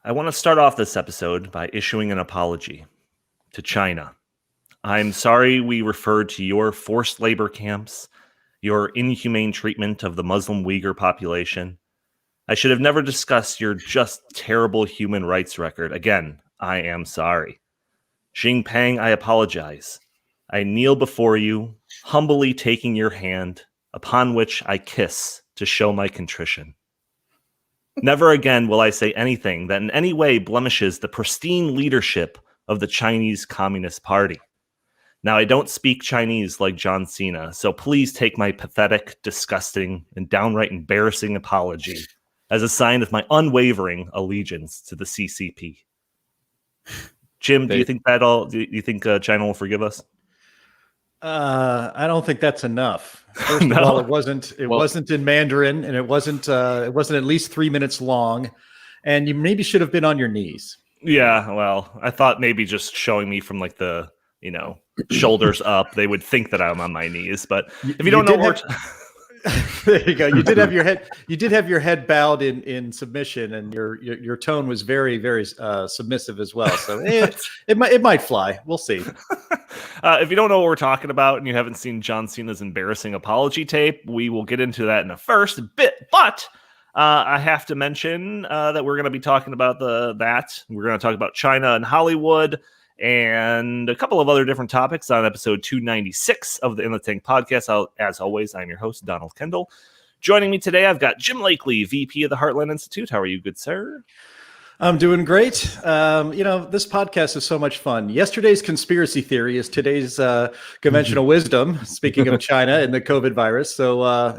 I want to start off this episode by issuing an apology to China. I'm sorry we referred to your forced labor camps, your inhumane treatment of the Muslim Uyghur population. I should have never discussed your just terrible human rights record. Again, I am sorry. Xingpeng, I apologize. I kneel before you, humbly taking your hand, upon which I kiss to show my contrition. Never again will I say anything that in any way blemishes the pristine leadership of the Chinese Communist Party. Now, I don't speak Chinese like John Cena, so please take my pathetic, disgusting, and downright embarrassing apology as a sign of my unwavering allegiance to the CCP. Jim, do you think China will forgive us? I don't think that's enough. First of all, it wasn't in Mandarin, and it wasn't at least 3 minutes long, and you maybe should have been on your knees. Yeah, well, I thought maybe just showing me from like the shoulders up, they would think that I'm on my knees. But if you don't know what there you go. You did have your head bowed in submission, and your tone was very, very submissive as well. So it might fly. We'll see. If you don't know what we're talking about and you haven't seen John Cena's embarrassing apology tape, we will get into that in a first bit. But I have to mention that we're going to be talking about that. We're going to talk about China and Hollywood and a couple of other different topics on episode 296 of the In the Tank podcast. As always, I'm your host, Donald Kendal. Joining me today, I've got Jim Lakely, VP of the Heartland Institute. How are you, good sir? I'm doing great. This podcast is so much fun. Yesterday's conspiracy theory is today's conventional wisdom, speaking of China and the COVID virus. So,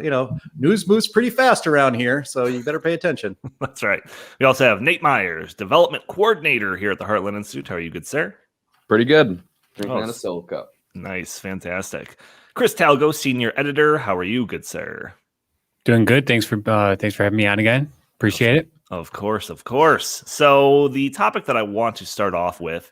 news moves pretty fast around here, so you better pay attention. That's right. We also have Nate Myers, development coordinator here at the Heartland Institute. How are you, good sir? Pretty good. Drinking out a solo cup. Nice. Fantastic. Chris Talgo, senior editor. How are you, good sir? Doing good. Thanks for having me on again. Appreciate it. Of course. So the topic that I want to start off with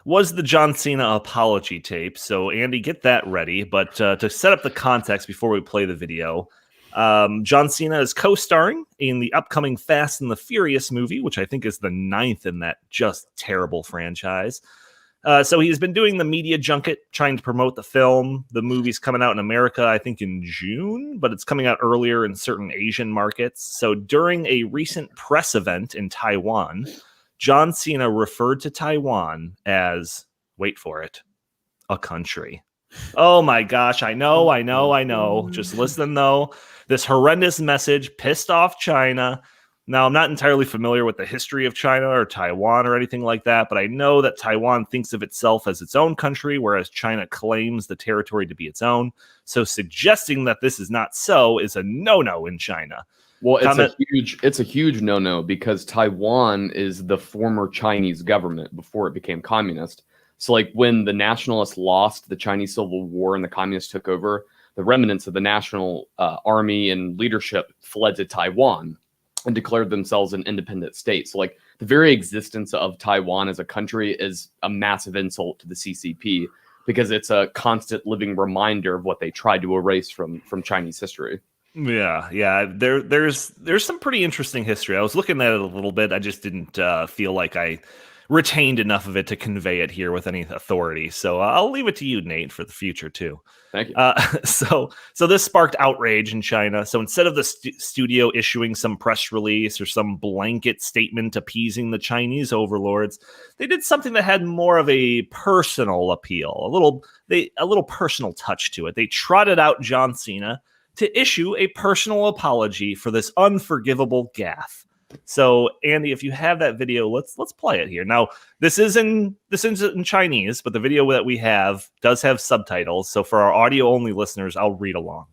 was the John Cena apology tape. So Andy, get that ready. But to set up the context before we play the video, John Cena is co-starring in the upcoming Fast and the Furious movie, which I think is the 9th in that just terrible franchise. So he's been doing the media junket, trying to promote the film. The movie's coming out in America, I think, in June, but it's coming out earlier in certain Asian markets. So during a recent press event in Taiwan, John Cena referred to Taiwan as, wait for it, a country. Oh my gosh, I know. Just listen, though. This horrendous message pissed off China. Now, I'm not entirely familiar with the history of China or Taiwan or anything like that, but I know that Taiwan thinks of itself as its own country, whereas China claims the territory to be its own. So suggesting that this is not so is a no-no in China. Well, it's a huge no-no because Taiwan is the former Chinese government before it became communist. So like when the nationalists lost the Chinese Civil War and the communists took over, the remnants of the national army and leadership fled to Taiwan and declared themselves an independent state. So like the very existence of Taiwan as a country is a massive insult to the CCP because it's a constant living reminder of what they tried to erase from Chinese history. Yeah. There's some pretty interesting history. I was looking at it a little bit. I just didn't feel like I retained enough of it to convey it here with any authority. So I'll leave it to you, Nate, for the future too. Thank you. So this sparked outrage in China. So instead of the studio issuing some press release or some blanket statement appeasing the Chinese overlords, they did something that had more of a personal appeal, a little personal touch to it. They trotted out John Cena to issue a personal apology for this unforgivable gaffe. So, Andy, if you have that video, let's play it here. Now, this isn't in Chinese, but the video that we have does have subtitles. So, for our audio-only listeners, I'll read along.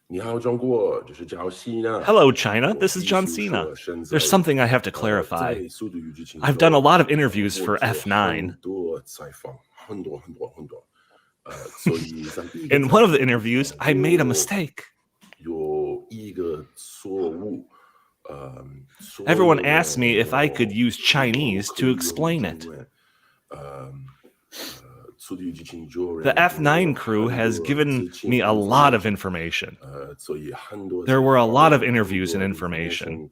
Hello, China. This is John Cena. There's something I have to clarify. I've done a lot of interviews for F9. In one of the interviews, I made a mistake. Everyone asked me if I could use Chinese to explain it. The F9 crew has given me a lot of information. There were a lot of interviews and information.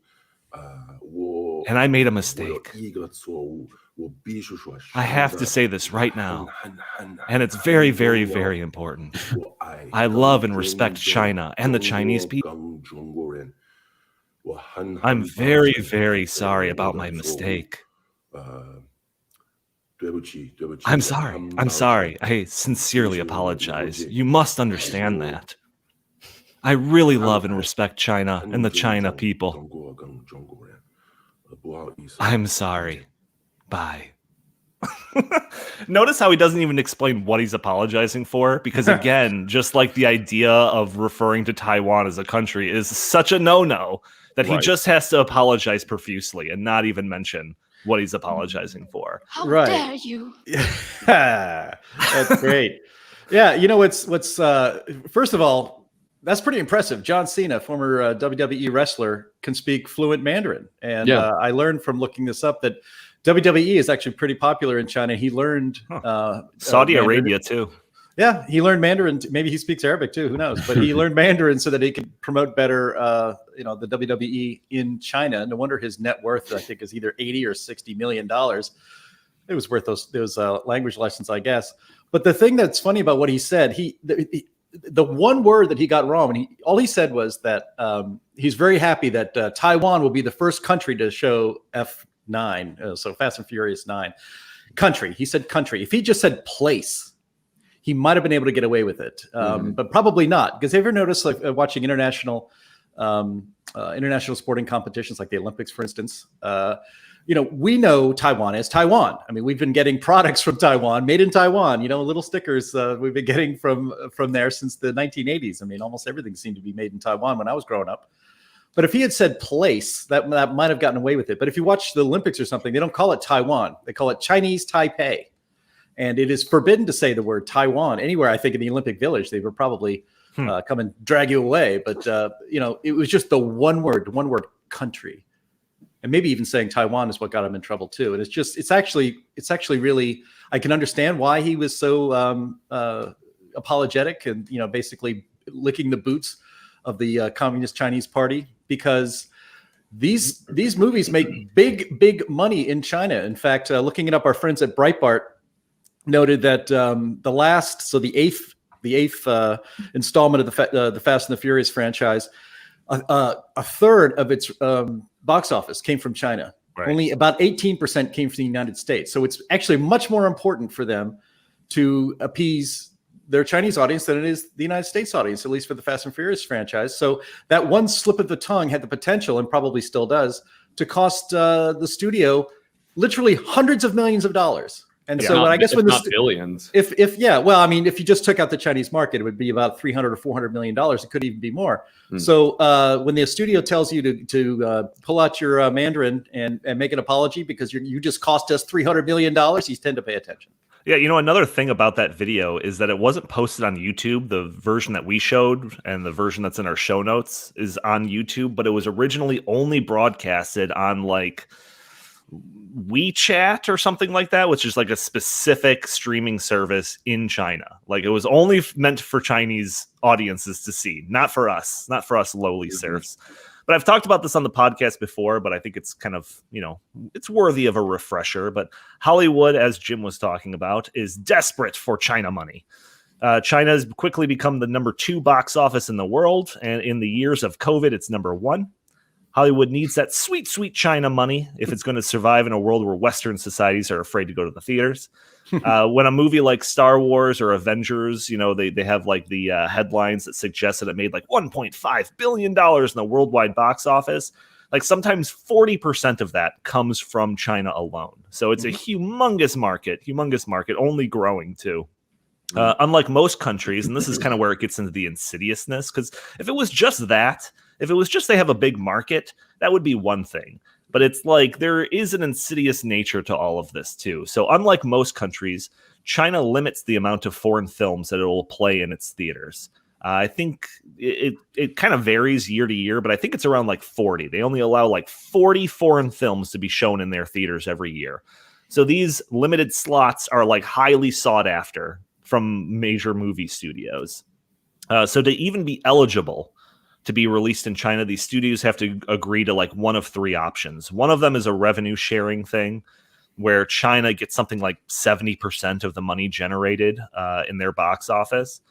And I made a mistake. I have to say this right now. And it's very, very, very important. I love and respect China and the Chinese people. I'm very, very sorry about my mistake. I'm sorry. I'm sorry. I sincerely apologize. You must understand that. I really love and respect China and the China people. I'm sorry. Bye. Notice how he doesn't even explain what he's apologizing for, because again, just like the idea of referring to Taiwan as a country is such a no-no that he just has to apologize profusely and not even mention what he's apologizing for. How dare you? That's great. Yeah, you know what's first of all, that's pretty impressive. John Cena, former WWE wrestler, can speak fluent Mandarin, and I learned from looking this up that WWE is actually pretty popular in China. He learned Saudi Arabia too. Yeah, he learned Mandarin. Maybe he speaks Arabic too. Who knows? But he learned Mandarin so that he could promote better, the WWE in China. No wonder his net worth, I think, is either $80 or $60 million. It was worth those language lessons, I guess. But the thing that's funny about what he said, the one word that he got wrong, and all he said was that he's very happy that Taiwan will be the first country to show F9, so Fast and Furious 9. Country. He said country. If he just said place, he might have been able to get away with it, but probably not. Because have you ever noticed, like watching international sporting competitions, like the Olympics, for instance? We know Taiwan as Taiwan. I mean, we've been getting products from Taiwan, made in Taiwan. Little stickers we've been getting from there since the 1980s. I mean, almost everything seemed to be made in Taiwan when I was growing up. But if he had said place, that might have gotten away with it. But if you watch the Olympics or something, they don't call it Taiwan. They call it Chinese Taipei. And it is forbidden to say the word Taiwan anywhere. I think in the Olympic Village, they would probably come and drag you away. But, it was just the one word country. And maybe even saying Taiwan is what got him in trouble, too. And it's actually really, I can understand why he was so apologetic and, basically licking the boots of the Communist Chinese Party, because these movies make big money in China. In fact, looking it up, our friends at Breitbart noted that the eighth installment of the Fast and the Furious franchise, a third of its box office came from China. Right. Only about 18% came from the United States. So it's actually much more important for them to appease their Chinese audience than it is the United States audience, at least for the Fast and Furious franchise. So that one slip of the tongue had the potential, and probably still does, to cost the studio literally hundreds of millions of dollars. And so I guess when not billions, if you just took out the Chinese market, it would be about $300 or $400 million. It could even be more. So when the studio tells you to pull out your Mandarin and make an apology because you just cost us $300 million, you tend to pay attention. Yeah, another thing about that video is that it wasn't posted on YouTube. The version that we showed and the version that's in our show notes is on YouTube, but it was originally only broadcasted on like WeChat or something like that, which is like a specific streaming service in China. Like it was only meant for Chinese audiences to see, not for us lowly serfs. But I've talked about this on the podcast before, but I think it's kind of, it's worthy of a refresher. But Hollywood, as Jim was talking about, is desperate for China money. China has quickly become the number 2 box office in the world. And in the years of COVID, it's number 1. Hollywood needs that sweet, sweet China money if it's going to survive in a world where Western societies are afraid to go to the theaters. When a movie like Star Wars or Avengers, they have like the headlines that suggest that it made like $1.5 billion in the worldwide box office. Like sometimes 40% of that comes from China alone. So it's a humongous market, only growing too. Unlike most countries, and this is kind of where it gets into the insidiousness, because if it was just they have a big market, that would be one thing. But it's like there is an insidious nature to all of this too. So unlike most countries, China limits the amount of foreign films that it will play in its theaters. I think it kind of varies year to year, but I think it's around like 40. They only allow like 40 foreign films to be shown in their theaters every year. So these limited slots are like highly sought after from major movie studios. So to even be eligible to be released in China, these studios have to agree to like one of three options. One of them is a revenue sharing thing where China gets something like 70% of the money generated in their box office.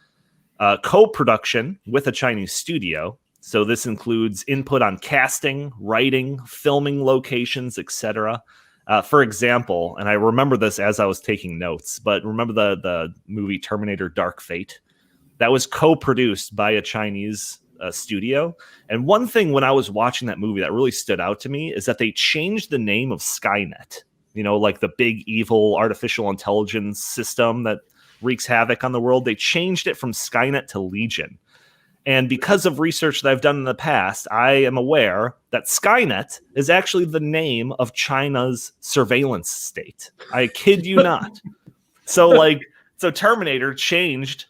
Co-production with a Chinese studio. So this includes input on casting, writing, filming locations, etc. For example, and I remember this as I was taking notes, but remember the movie Terminator Dark Fate? That was co-produced by a Chinese studio. And one thing when I was watching that movie that really stood out to me is that they changed the name of Skynet. You know, like the big evil artificial intelligence system that wreaks havoc on the world. They changed it from Skynet to Legion. And because of research that I've done in the past, I am aware that Skynet is actually the name of China's surveillance state. I kid you not. So Terminator changed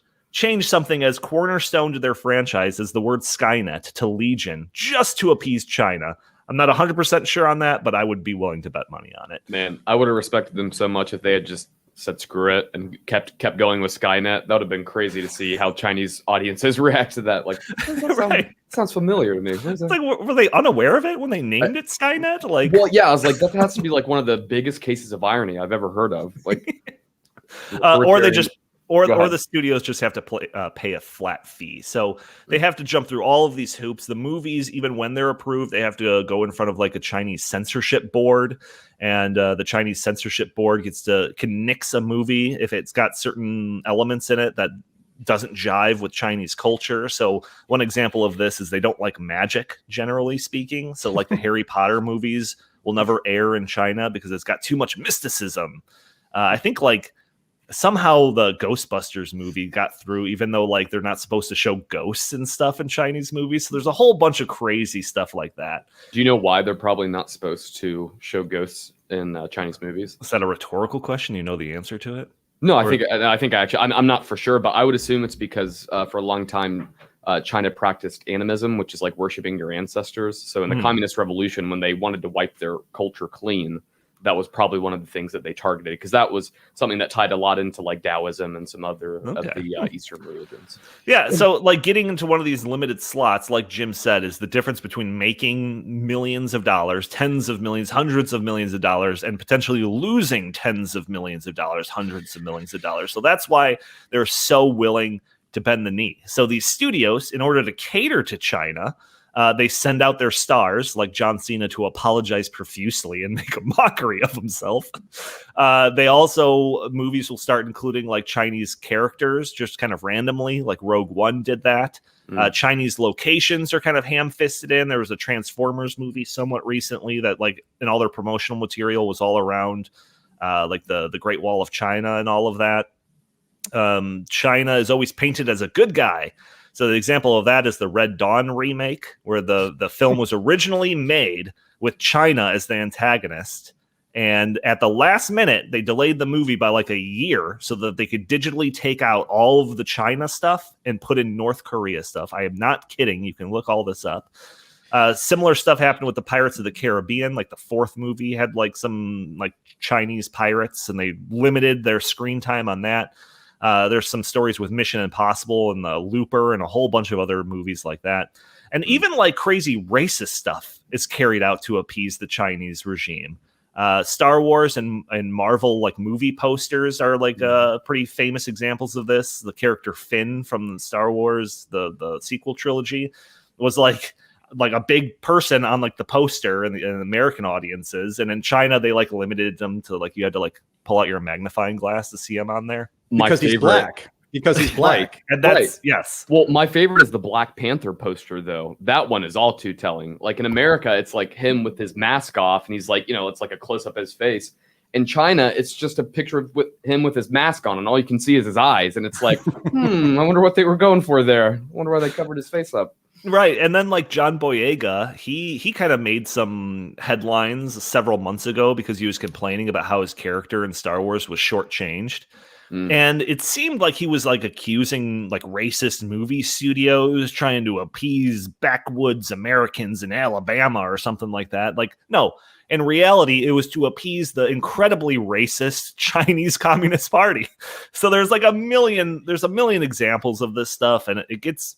something as cornerstone to their franchise as the word Skynet to Legion just to appease China. I'm not 100% sure on that, but I would be willing to bet money on it. Man, I would have respected them so much if they had just said screw it and kept going with Skynet. That would have been crazy to see how Chinese audiences react to that. Like, that sounds familiar to me. It's like, were they unaware of it when they named it Skynet? Like, well, yeah, I was like, that has to be like one of the biggest cases of irony I've ever heard of. Like, or the studios just have to pay a flat fee. So they have to jump through all of these hoops. The movies, even when they're approved, they have to go in front of like a Chinese censorship board. And the Chinese censorship board can nix a movie if it's got certain elements in it that doesn't jive with Chinese culture. So one example of this is they don't like magic, generally speaking. So like the Harry Potter movies will never air in China because it's got too much mysticism. I think like somehow the Ghostbusters movie got through, even though like they're not supposed to show ghosts and stuff in Chinese movies. So there's a whole bunch of crazy stuff like that. Do you know why they're probably not supposed to show ghosts in Chinese movies? Is that a rhetorical question? You know the answer to it? No, I think actually, I'm not for sure, but I would assume it's because for a long time, China practiced animism, which is like worshiping your ancestors. So in the Communist Revolution, when they wanted to wipe their culture clean, that was probably one of the things that they targeted, because that was something that tied a lot into like Taoism and some other of the Eastern religions. Yeah, so like getting into one of these limited slots, like Jim said, is the difference between making millions of dollars, tens of millions, hundreds of millions of dollars, and potentially losing tens of millions of dollars, hundreds of millions of dollars. So that's why they're so willing to bend the knee. So these studios, in order to cater to China, they send out their stars like John Cena to apologize profusely and make a mockery of himself. Movies will start including like Chinese characters just kind of randomly, like Rogue One did that. Chinese locations are kind of ham-fisted in. There was a Transformers movie somewhat recently that like in all their promotional material was all around like the Great Wall of China and all of that. China is always painted as a good guy. So the example of that is the Red Dawn remake, where the film was originally made with China as the antagonist. And at the last minute, they delayed the movie by like a year so that they could digitally take out all of the China stuff and put in North Korea stuff. I am not kidding. You can look all this up. Similar stuff happened with the Pirates of the Caribbean. Like the fourth movie had like some like Chinese pirates, and they limited their screen time on that. There's some stories with Mission Impossible and the Looper and a whole bunch of other movies like that. And even like crazy racist stuff is carried out to appease the Chinese regime. Star Wars and Marvel like movie posters are like pretty famous examples of this. The character Finn from Star Wars, the sequel trilogy, was like a big person on like the poster in American audiences. And in China, they like limited them to like you had to like pull out your magnifying glass to see him on there. Because he's black. Because he's black. And that's, yes. Well, my favorite is the Black Panther poster, though. That one is all too telling. Like in America, it's like him with his mask off, and he's like, it's like a close up of his face. In China, it's just a picture of him with his mask on, and all you can see is his eyes. And it's like, I wonder what they were going for there. I wonder why they covered his face up. Right. And then like John Boyega, he kind of made some headlines several months ago because he was complaining about how his character in Star Wars was shortchanged. And it seemed like he was like accusing like racist movie studios trying to appease backwoods Americans in Alabama or something like that. Like, no, in reality, it was to appease the incredibly racist Chinese Communist Party. So there's a million examples of this stuff, and it gets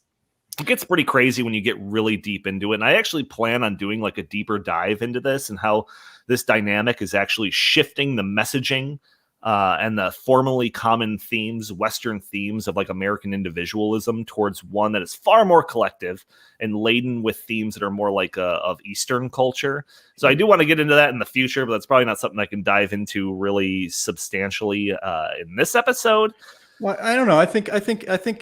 pretty crazy when you get really deep into it. And I actually plan on doing like a deeper dive into this and how this dynamic is actually shifting the messaging and the formerly common themes, Western themes of like American individualism towards one that is far more collective and laden with themes that are more like of Eastern culture. So I do want to get into that in the future, but that's probably not something I can dive into really substantially in this episode. Well, I don't know. I think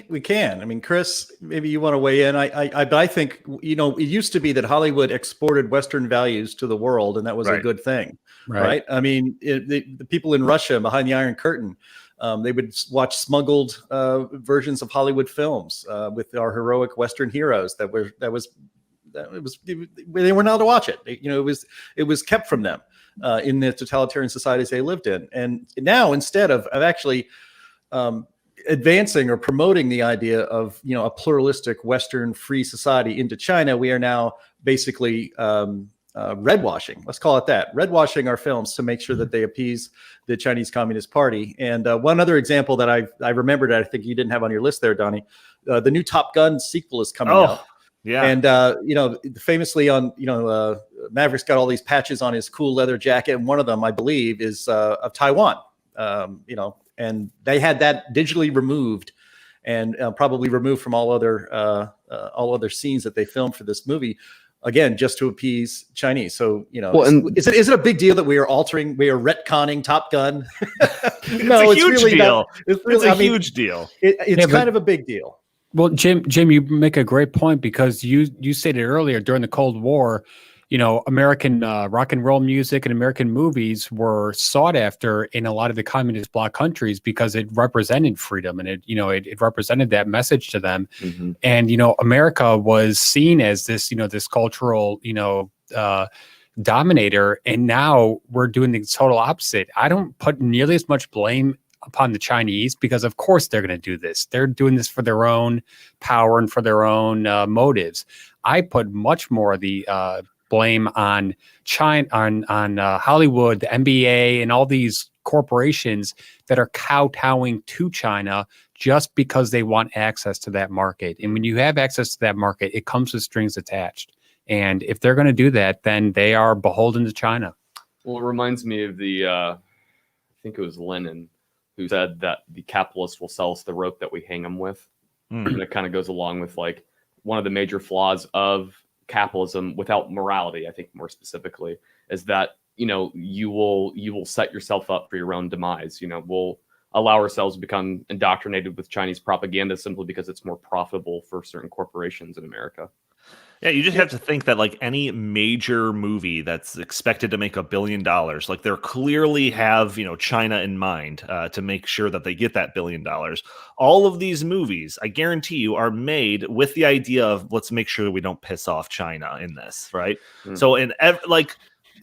we can. I mean, Chris, maybe you want to weigh in. But I think, it used to be that Hollywood exported Western values to the world, and that was a good thing, right? I mean, the people in Russia behind the Iron Curtain, they would watch smuggled versions of Hollywood films with our heroic Western heroes. They were not allowed to watch it. It was kept from them in the totalitarian societies they lived in. And now, instead of actually advancing or promoting the idea of a pluralistic Western free society into China, we are now basically redwashing. Let's call it that. Redwashing our films to make sure that they appease the Chinese Communist Party. And one other example that I remembered, I think you didn't have on your list there, Donnie, the new Top Gun sequel is coming out. Yeah. And famously on Maverick's got all these patches on his cool leather jacket, and one of them, I believe, is of Taiwan. And they had that digitally removed and probably removed from all other scenes that they filmed for this movie, again, just to appease Chinese. So, is it a big deal that we are retconning Top Gun? No, it's a huge deal. It's a huge deal. It's kind of a big deal. Well, Jim, you make a great point, because you stated earlier, during the Cold War, American rock and roll music and American movies were sought after in a lot of the communist bloc countries because it represented freedom, and it represented that message to them. Mm-hmm. And, America was seen as this, this cultural, dominator. And now we're doing the total opposite. I don't put nearly as much blame upon the Chinese, because of course they're going to do this. They're doing this for their own power and for their own motives. I put much more of the blame on China, on Hollywood, the NBA, and all these corporations that are kowtowing to China just because they want access to that market. And when you have access to that market, it comes with strings attached. And if they're going to do that, then they are beholden to China. Well, it reminds me of I think it was Lenin, who said that the capitalist will sell us the rope that we hang them with. And it kind of goes along with like one of the major flaws of capitalism without morality, I think more specifically, is that you will set yourself up for your own demise. We'll allow ourselves to become indoctrinated with Chinese propaganda simply because it's more profitable for certain corporations in America. Yeah, you just have to think that like any major movie that's expected to make $1 billion, like they're clearly have, China in mind to make sure that they get that $1 billion. All of these movies, I guarantee you, are made with the idea of let's make sure we don't piss off China in this, right? So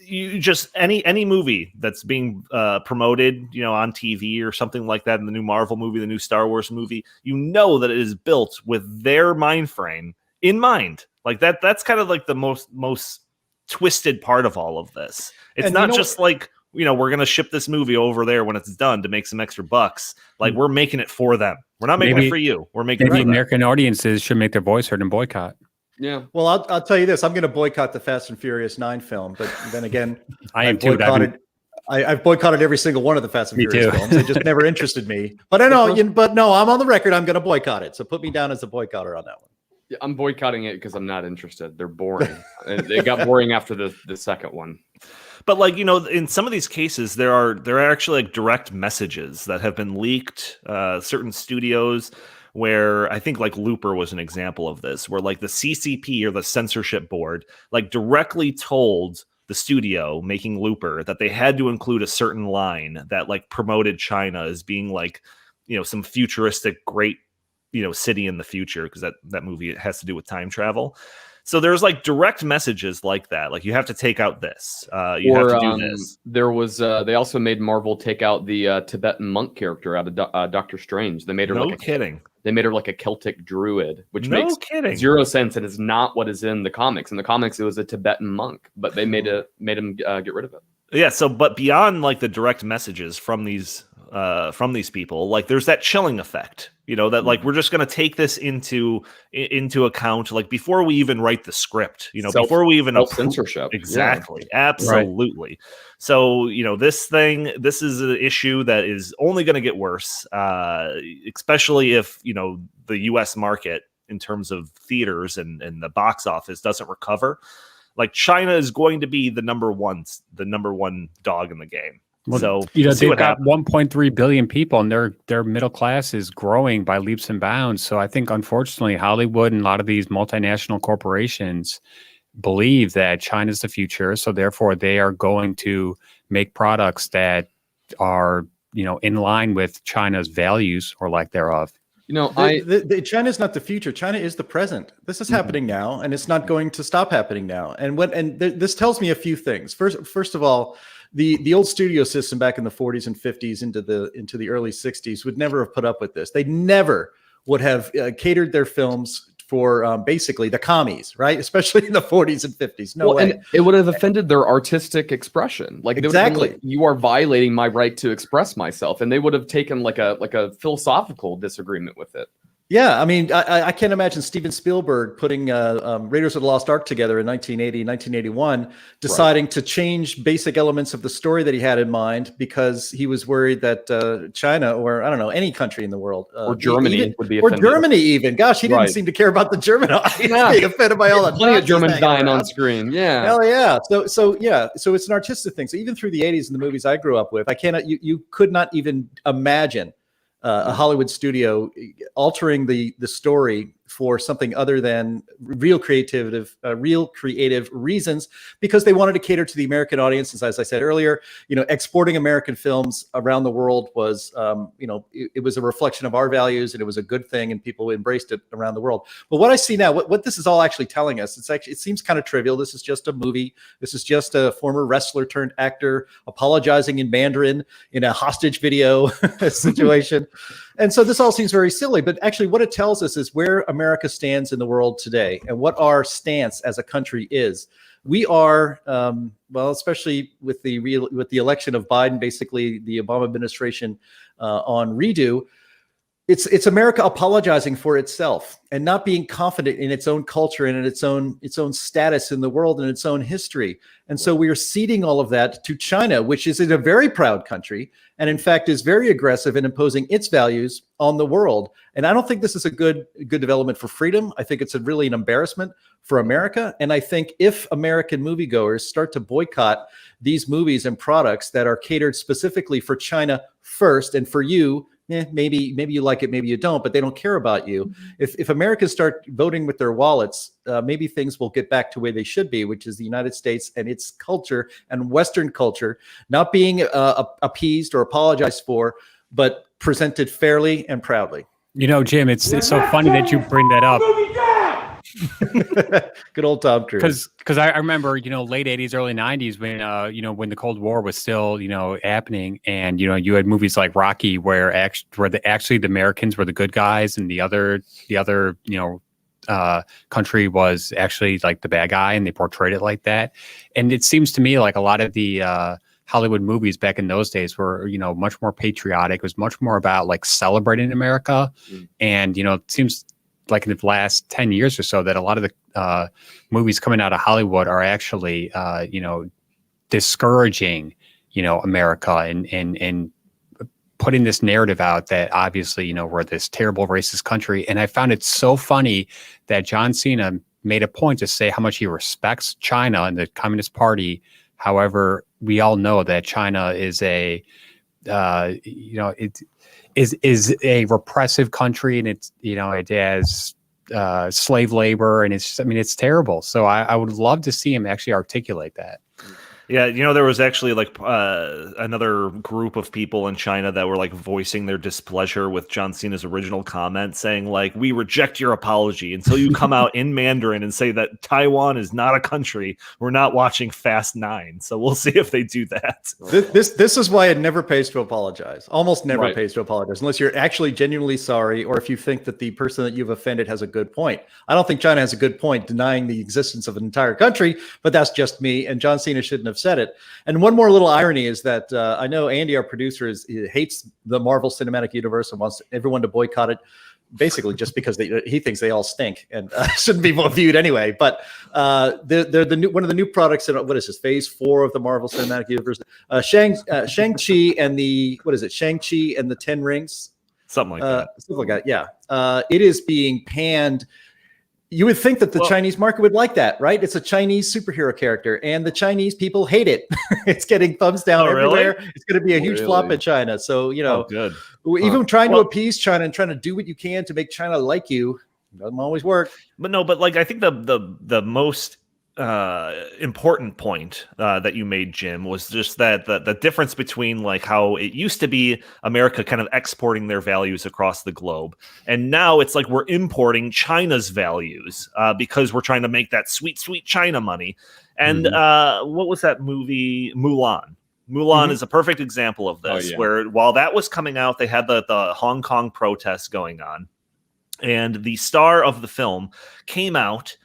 you just any movie that's being promoted, on TV or something like that, in the new Marvel movie, the new Star Wars movie, that it is built with their mind frame in mind. Like that's kind of like the most twisted part of all of this. It's not just like, we're going to ship this movie over there when it's done to make some extra bucks. Like we're making it for them. We're not making it for you. We're making it for them. American audiences should make their voice heard and boycott. Yeah. Well, I'll tell you this. I'm going to boycott the Fast and Furious 9 film, but then again, I've boycotted every single one of the Fast and Furious films. It just never interested me. But I know, I'm on the record. I'm going to boycott it. So put me down as a boycotter on that one. Yeah, I'm boycotting it because I'm not interested. They're boring. And it got boring after the second one. But in some of these cases, there are actually like direct messages that have been leaked. Certain studios, where I think like Looper was an example of this, where like the CCP or the censorship board like directly told the studio making Looper that they had to include a certain line that like promoted China as being like, some futuristic great, city in the future, because that movie has to do with time travel. So there's like direct messages like that. Like you have to take out this. You have to do this. There was they also made Marvel take out the Tibetan monk character out of Doctor Strange. They made her kidding. They made her like a Celtic druid, which No makes kidding. zero sense. And is not what is in the comics. In the comics, it was a Tibetan monk, but they made him get rid of it. Yeah. So, but beyond like the direct messages from these people, like there's that chilling effect, that like we're just going to take this into account, like before we even write the script, before we even censorship. Exactly. Yeah. Absolutely. Right. So, this is an issue that is only going to get worse, especially if, the US market in terms of theaters and the box office doesn't recover. Like China is going to be the number one dog in the game. Well, so they've got 1.3 billion people, and their middle class is growing by leaps and bounds. So I think, unfortunately, Hollywood and a lot of these multinational corporations believe that China's the future. So therefore, they are going to make products that are, in line with China's values or lack thereof. China's not the future. China is the present. This is happening now, and it's not going to stop happening now. And this tells me a few things. First of all, the old studio system back in the 40s and 50s into the early 60s would never have put up with this. They never would have catered their films for basically the commies, right? Especially in the 40s and 50s. No way. And it would have offended their artistic expression. Like exactly, like, you are violating my right to express myself, and they would have taken like a philosophical disagreement with it. Yeah, I mean, I can't imagine Steven Spielberg putting Raiders of the Lost Ark together in 1980, 1981, deciding to change basic elements of the story that he had in mind because he was worried that China, or I don't know, any country in the world, or Germany would be offended. Or Germany even. Gosh, he didn't seem to care about the German audience being offended by all that. Plenty of Germans dying on screen. Yeah. Hell yeah. So it's an artistic thing. So even through the 80s and the movies I grew up with, you could not even imagine a Hollywood studio altering the story for something other than real creative reasons, because they wanted to cater to the American audience. As I said earlier, exporting American films around the world was, it was a reflection of our values, and it was a good thing, and people embraced it around the world. But what I see now, what this is all actually telling us, it seems kind of trivial. This is just a movie. This is just a former wrestler turned actor apologizing in Mandarin in a hostage video situation. And so this all seems very silly, but actually what it tells us is where America stands in the world today and what our stance as a country is. We are, especially with the election of Biden, basically the Obama administration on redo, it's America apologizing for itself and not being confident in its own culture and in its own status in the world and its own history. And so we are ceding all of that to China, which is a very proud country, and in fact is very aggressive in imposing its values on the world. And I don't think this is a good development for freedom. I think it's really an embarrassment for America. And I think if American moviegoers start to boycott these movies and products that are catered specifically for China first, and for you, maybe you like it, maybe you don't, but they don't care about you. If Americans start voting with their wallets, maybe things will get back to where they should be, which is the United States and its culture and Western culture, not being appeased or apologized for, but presented fairly and proudly. Jim, it's so funny that you bring that up. Good old Tom Cruise. Because I remember, late 80s, early 90s when the Cold War was still, happening, and you had movies like Rocky where the Americans were the good guys and the other country was actually like the bad guy, and they portrayed it like that. And it seems to me like a lot of the Hollywood movies back in those days were, much more patriotic. It was much more about like celebrating America. And, it seems like in the last 10 years or so that a lot of the movies coming out of Hollywood are actually, discouraging, America and putting this narrative out that obviously, we're this terrible racist country. And I found it so funny that John Cena made a point to say how much he respects China and the Communist Party. However, we all know that China is a is a repressive country, and it has slave labor, and it's terrible. So I would love to see him actually articulate that. Yeah, there was actually like another group of people in China that were like voicing their displeasure with John Cena's original comment, saying like, "We reject your apology until you come out in Mandarin and say that Taiwan is not a country. We're not watching Fast 9." So we'll see if they do that. This is why it never pays to apologize. Almost never Right. pays to apologize unless you're actually genuinely sorry, or if you think that the person that you've offended has a good point. I don't think China has a good point denying the existence of an entire country, but that's just me. And John Cena shouldn't have said it. And one more little irony is that I know Andy, our producer, he hates the Marvel Cinematic Universe and wants everyone to boycott it, basically just because he thinks they all stink and shouldn't be viewed anyway. But they're one of the new products in what is this, phase 4 of the Marvel Cinematic Universe? Shang-Chi and the Shang-Chi and the Ten Rings, Something like that. something like that. Yeah, it is being panned. You would think that the Chinese market would like that, right? It's a Chinese superhero character, and the Chinese people hate it. It's getting thumbs down everywhere. Really? It's going to be a huge flop in China. So, Good. even trying to appease China and trying to do what you can to make China like you doesn't always work. But like I think the most important point that you made, Jim, was just that the difference between like how it used to be America kind of exporting their values across the globe, and now it's like we're importing China's values because we're trying to make that sweet China money. And what was that movie, Mulan? Mulan is a perfect example of this, where while that was coming out, they had the Hong Kong protests going on, and the star of the film came out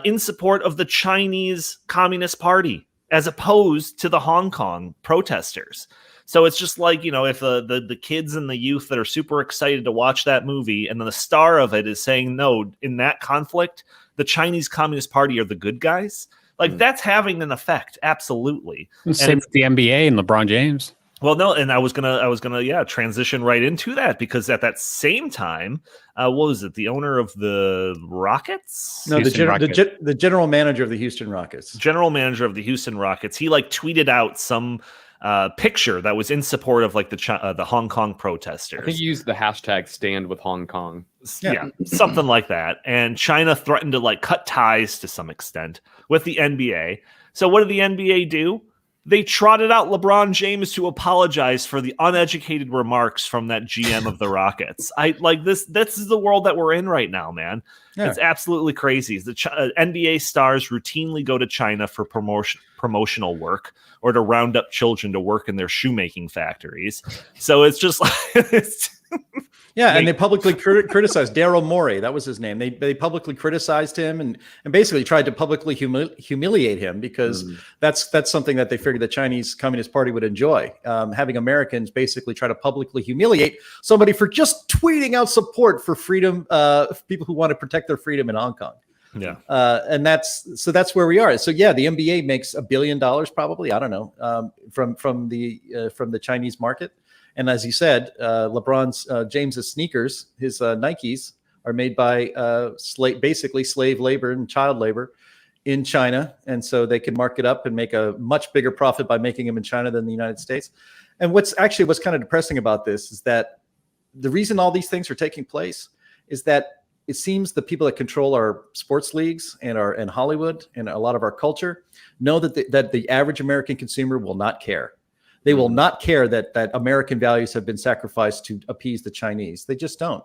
in support of the Chinese Communist Party, as opposed to the Hong Kong protesters. So it's just like, if the kids and the youth that are super excited to watch that movie, and then the star of it is saying, no, in that conflict, the Chinese Communist Party are the good guys. Like that's having an effect. Absolutely. Same with the NBA and LeBron James. Well, no, and I was gonna transition right into that, because at that same time, what was it? The owner of the Rockets? No, the general manager of the Houston Rockets. General manager of the Houston Rockets. He like tweeted out some picture that was in support of like the Hong Kong protesters. I think he used the hashtag stand with Hong Kong. Yeah, something like that. And China threatened to like cut ties to some extent with the NBA. So what did the NBA do? They trotted out LeBron James to apologize for the uneducated remarks from that GM of the Rockets. I like this. This is the world that we're in right now, man. Yeah. It's absolutely crazy. The NBA stars routinely go to China for promotional work, or to round up children to work in their shoemaking factories. So it's just like and they publicly criticized Daryl Morey. That was his name. They publicly criticized him and basically tried to publicly humiliate him, because that's something that they figured the Chinese Communist Party would enjoy. Having Americans basically try to publicly humiliate somebody for just tweeting out support for freedom, people who want to protect their freedom in Hong Kong. Yeah. And that's where we are. So yeah, the NBA makes $1 billion probably, I don't know, from the Chinese market. And as you said, LeBron's James's sneakers, his Nikes, are made by basically slave labor and child labor in China, and so they can mark it up and make a much bigger profit by making them in China than the United States. And what's kind of depressing about this is that the reason all these things are taking place is that it seems the people that control our sports leagues and Hollywood and a lot of our culture know that the average American consumer will not care. They will not care that American values have been sacrificed to appease the Chinese. They just don't.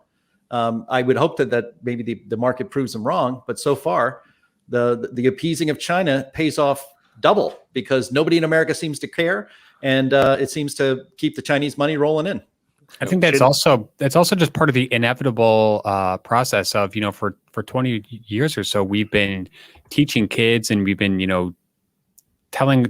I would hope that maybe the market proves them wrong, but so far, the appeasing of China pays off double, because nobody in America seems to care, and it seems to keep the Chinese money rolling in. I think that's also just part of the inevitable process of, for 20 years or so, we've been teaching kids, and we've been, telling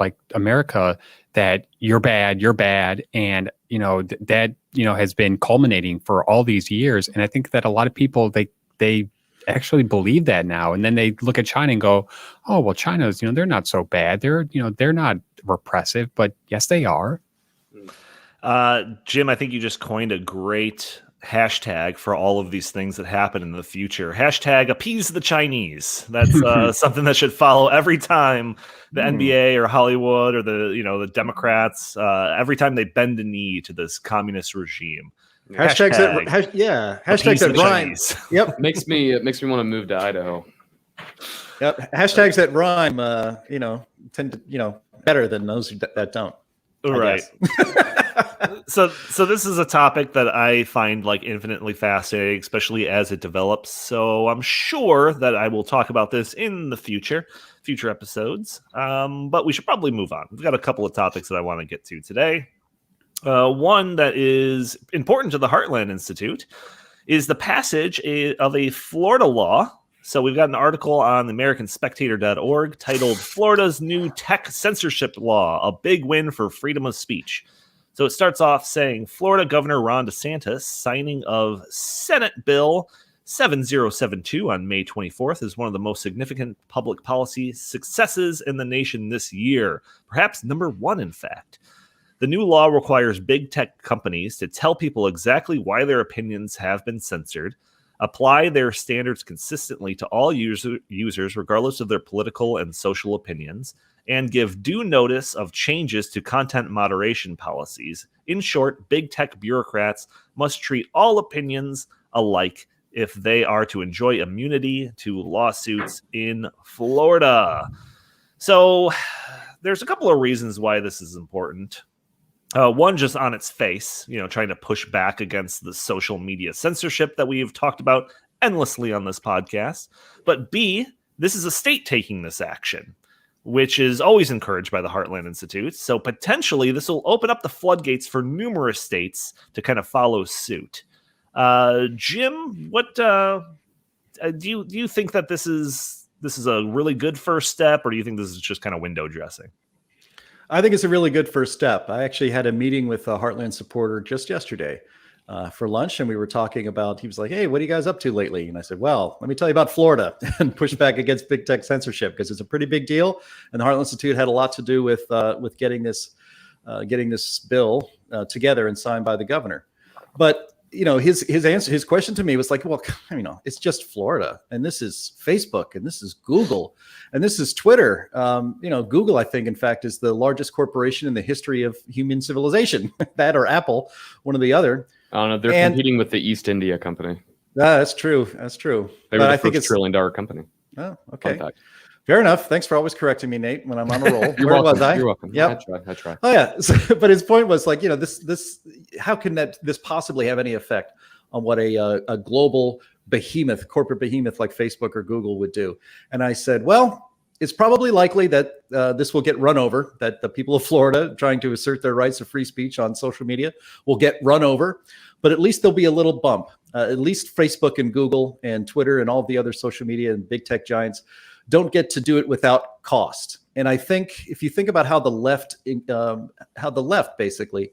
like America that you're bad, and that has been culminating for all these years. And I think that a lot of people they actually believe that now, and then they look at China and go, oh well, China's they're not so bad, they're not repressive, but yes they are. Jim, I think you just coined a great hashtag for all of these things that happen in the future. Hashtag appease the Chinese. That's something that should follow every time the NBA or Hollywood or the Democrats, every time they bend a knee to this communist regime. Hashtags that rhyme. Yep. Makes me want to move to Idaho. Yep. Hashtags that rhyme, tend to, better than those that don't. Right. So this is a topic that I find like infinitely fascinating, especially as it develops. So I'm sure that I will talk about this in the future episodes. But we should probably move on. We've got a couple of topics that I want to get to today. One that is important to the Heartland Institute is the passage of a Florida law. So we've got an article on the AmericanSpectator.org titled "Florida's New Tech Censorship Law, a Big Win for Freedom of Speech." So it starts off saying Florida Governor Ron DeSantis signing of Senate Bill 7072 on May 24th is one of the most significant public policy successes in the nation this year. Perhaps number one, in fact. The new law requires big tech companies to tell people exactly why their opinions have been censored, apply their standards consistently to all users regardless of their political and social opinions, and give due notice of changes to content moderation policies. In short, big tech bureaucrats must treat all opinions alike if they are to enjoy immunity to lawsuits in Florida. So there's a couple of reasons why this is important. One, just on its face, trying to push back against the social media censorship that we've talked about endlessly on this podcast. But B, this is a state taking this action, which is always encouraged by the Heartland Institute. So potentially this will open up the floodgates for numerous states to kind of follow suit. Jim, what do you think that this is a really good first step, or do you think this is just kind of window dressing? I think it's a really good first step. I actually had a meeting with a Heartland supporter just yesterday for lunch, and we were talking about, he was like, "Hey, what are you guys up to lately?" And I said, "Well, let me tell you about Florida and push back against big tech censorship, because it's a pretty big deal. And the Heartland Institute had a lot to do with getting this bill together and signed by the governor." But his question to me was like, "Well, it's just Florida, and this is Facebook, and this is Google, and this is Twitter. Google, I think, in fact, is the largest corporation in the history of human civilization. That or Apple, one or the other." I don't know. They're competing with the East India Company. That's true. That's true. They were the first $1 trillion company. Oh, okay. Fair enough. Thanks for always correcting me, Nate, when I'm on a roll. Where was I? You're welcome. Yep. I try. Oh yeah. But his point was like, this how can this possibly have any effect on what a global behemoth, corporate behemoth like Facebook or Google would do? And I said, well, it's probably likely that this will get run over, that the people of Florida trying to assert their rights of free speech on social media will get run over, but at least there'll be a little bump. At least Facebook and Google and Twitter and all the other social media and big tech giants don't get to do it without cost. And I think if you think about how the left basically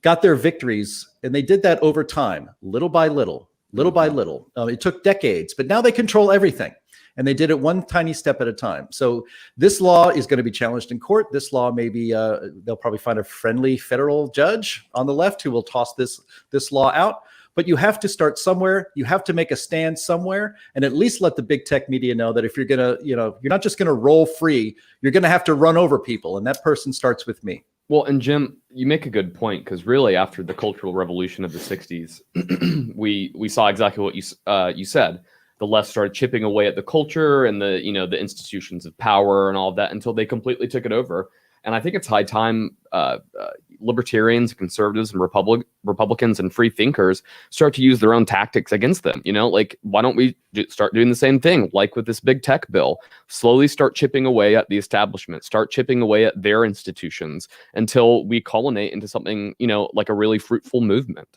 got their victories, and they did that over time, little by little. It took decades, but now they control everything. And they did it one tiny step at a time. So this law is going to be challenged in court. This law, maybe they'll probably find a friendly federal judge on the left who will toss this law out. But you have to start somewhere. You have to make a stand somewhere, and at least let the big tech media know that if you're gonna, you're not just gonna roll free, you're gonna have to run over people, and that person starts with me. Well, and Jim, you make a good point, because really after the Cultural Revolution of the 60s, we saw exactly what you said. The left started chipping away at the culture and the institutions of power and all of that until they completely took it over. And I think it's high time libertarians, conservatives, and Republicans and free thinkers start to use their own tactics against them. Why don't we start doing the same thing, like with this big tech bill? Slowly start chipping away at the establishment, start chipping away at their institutions until we culminate into something, like a really fruitful movement.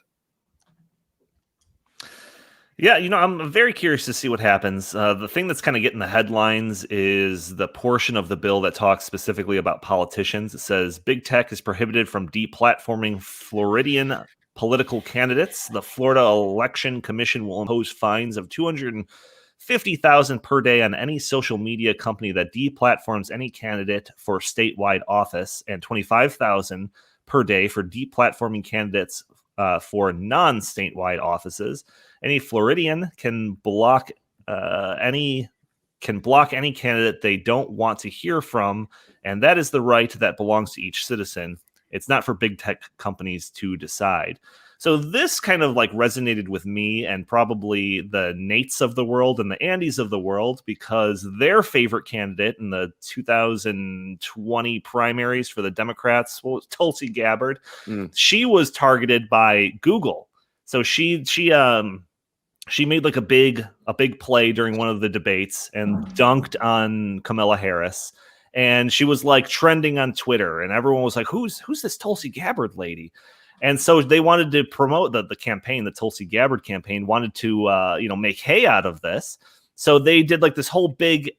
Yeah, I'm very curious to see what happens. The thing that's kind of getting the headlines is the portion of the bill that talks specifically about politicians. It says big tech is prohibited from deplatforming Floridian political candidates. The Florida Election Commission will impose fines of $250,000 per day on any social media company that deplatforms any candidate for statewide office, and $25,000 per day for deplatforming candidates for non-statewide offices. Any Floridian can block any candidate they don't want to hear from, and that is the right that belongs to each citizen. It's not for big tech companies to decide. So this kind of like resonated with me and probably the Nates of the world and the Andys of the world, because their favorite candidate in the 2020 primaries for the Democrats was Tulsi Gabbard. She was targeted by Google. So she made like a big play during one of the debates and dunked on Kamala Harris. And she was like trending on Twitter, and everyone was like, who's this Tulsi Gabbard lady? And so they wanted to promote the campaign, the Tulsi Gabbard campaign, wanted to make hay out of this. So they did like this whole big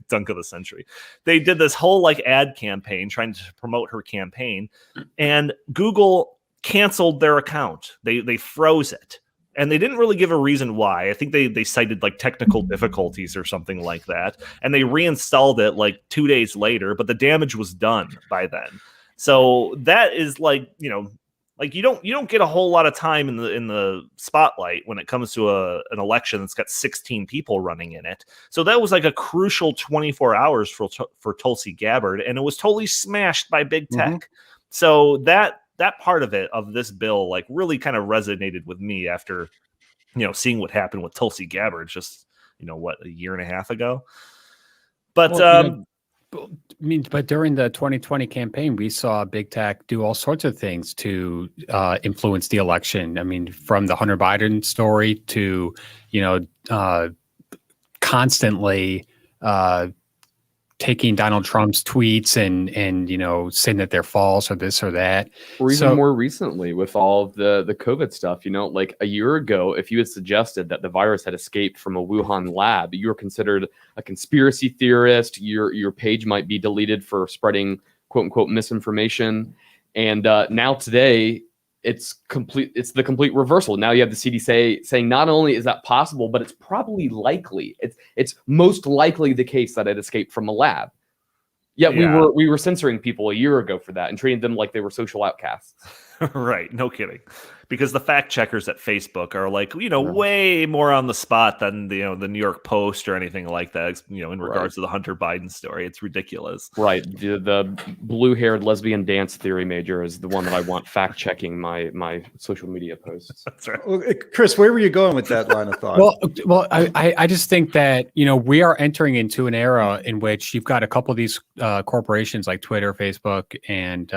dunk of the century. They did this whole like ad campaign trying to promote her campaign, and Google canceled their account. They froze it. And they didn't really give a reason why. I think they cited like technical difficulties or something like that. And they reinstalled it like 2 days later, but the damage was done by then. So that is like, like you don't get a whole lot of time in the spotlight when it comes to an election that's got 16 people running in it. So that was like a crucial 24 hours for Tulsi Gabbard, and it was totally smashed by big tech. So that part of this bill like really kind of resonated with me after seeing what happened with Tulsi Gabbard just a year and a half ago. But but during the 2020 campaign, we saw big tech do all sorts of things to influence the election. I mean, from the Hunter Biden story to, constantly taking Donald Trump's tweets and saying that they're false or this or that. Or even more recently with all of the COVID stuff, like a year ago, if you had suggested that the virus had escaped from a Wuhan lab, you were considered a conspiracy theorist. Your page might be deleted for spreading quote unquote misinformation. And now today it's the complete reversal. Now you have the CDC saying not only is that possible, but it's probably likely. It's most likely the case that it escaped from a lab. Yet we were censoring people a year ago for that and treating them like they were social outcasts. Right, no kidding. Because the fact checkers at Facebook are like, way more on the spot than the New York Post or anything like that, in regards to the Hunter Biden story. It's ridiculous. Right. The blue-haired lesbian dance theory major is the one that I want fact checking my social media posts. That's right. Well, Chris, where were you going with that line of thought? Well, I just think that, we are entering into an era in which you've got a couple of these corporations like Twitter, Facebook, and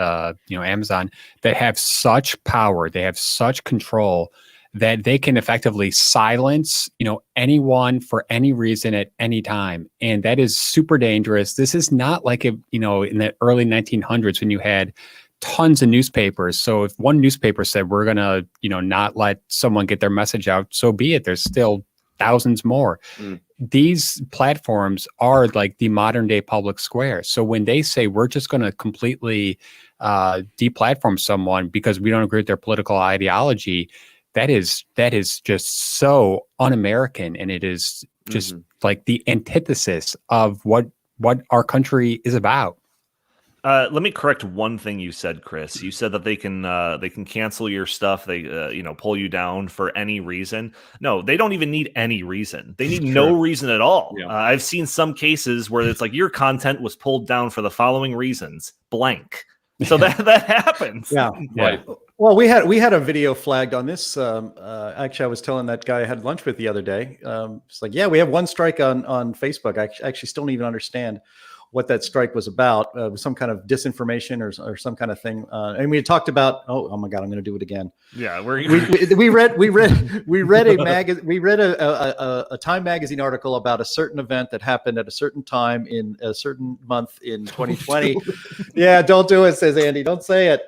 Amazon that have such power. They have such control that they can effectively silence, anyone for any reason at any time. And that is super dangerous. This is not like, in the early 1900s when you had tons of newspapers. So if one newspaper said, we're going to, not let someone get their message out, so be it. There's still thousands more. These platforms are like the modern day public square. So when they say we're just going to completely deplatform someone because we don't agree with their political ideology, that is just so un-American, and it is just like the antithesis of what our country is about. Let me correct one thing you said, Chris. You said that they can cancel your stuff. They pull you down for any reason. No, they don't even need any reason. They need no reason at all. Yeah. I've seen some cases where it's like your content was pulled down for the following reasons, blank. So that happens. Yeah. Right. Well, we had a video flagged on this. Actually, I was telling that guy I had lunch with the other day. It's like, we have one strike on Facebook. I actually still don't even understand what that strike was about. Some kind of disinformation or some kind of thing. And we had talked about. Oh my God, I'm going to do it again. Yeah, we read a Time magazine article about a certain event that happened at a certain time in a certain month in 2020. Yeah, don't do it, says Andy. Don't say it.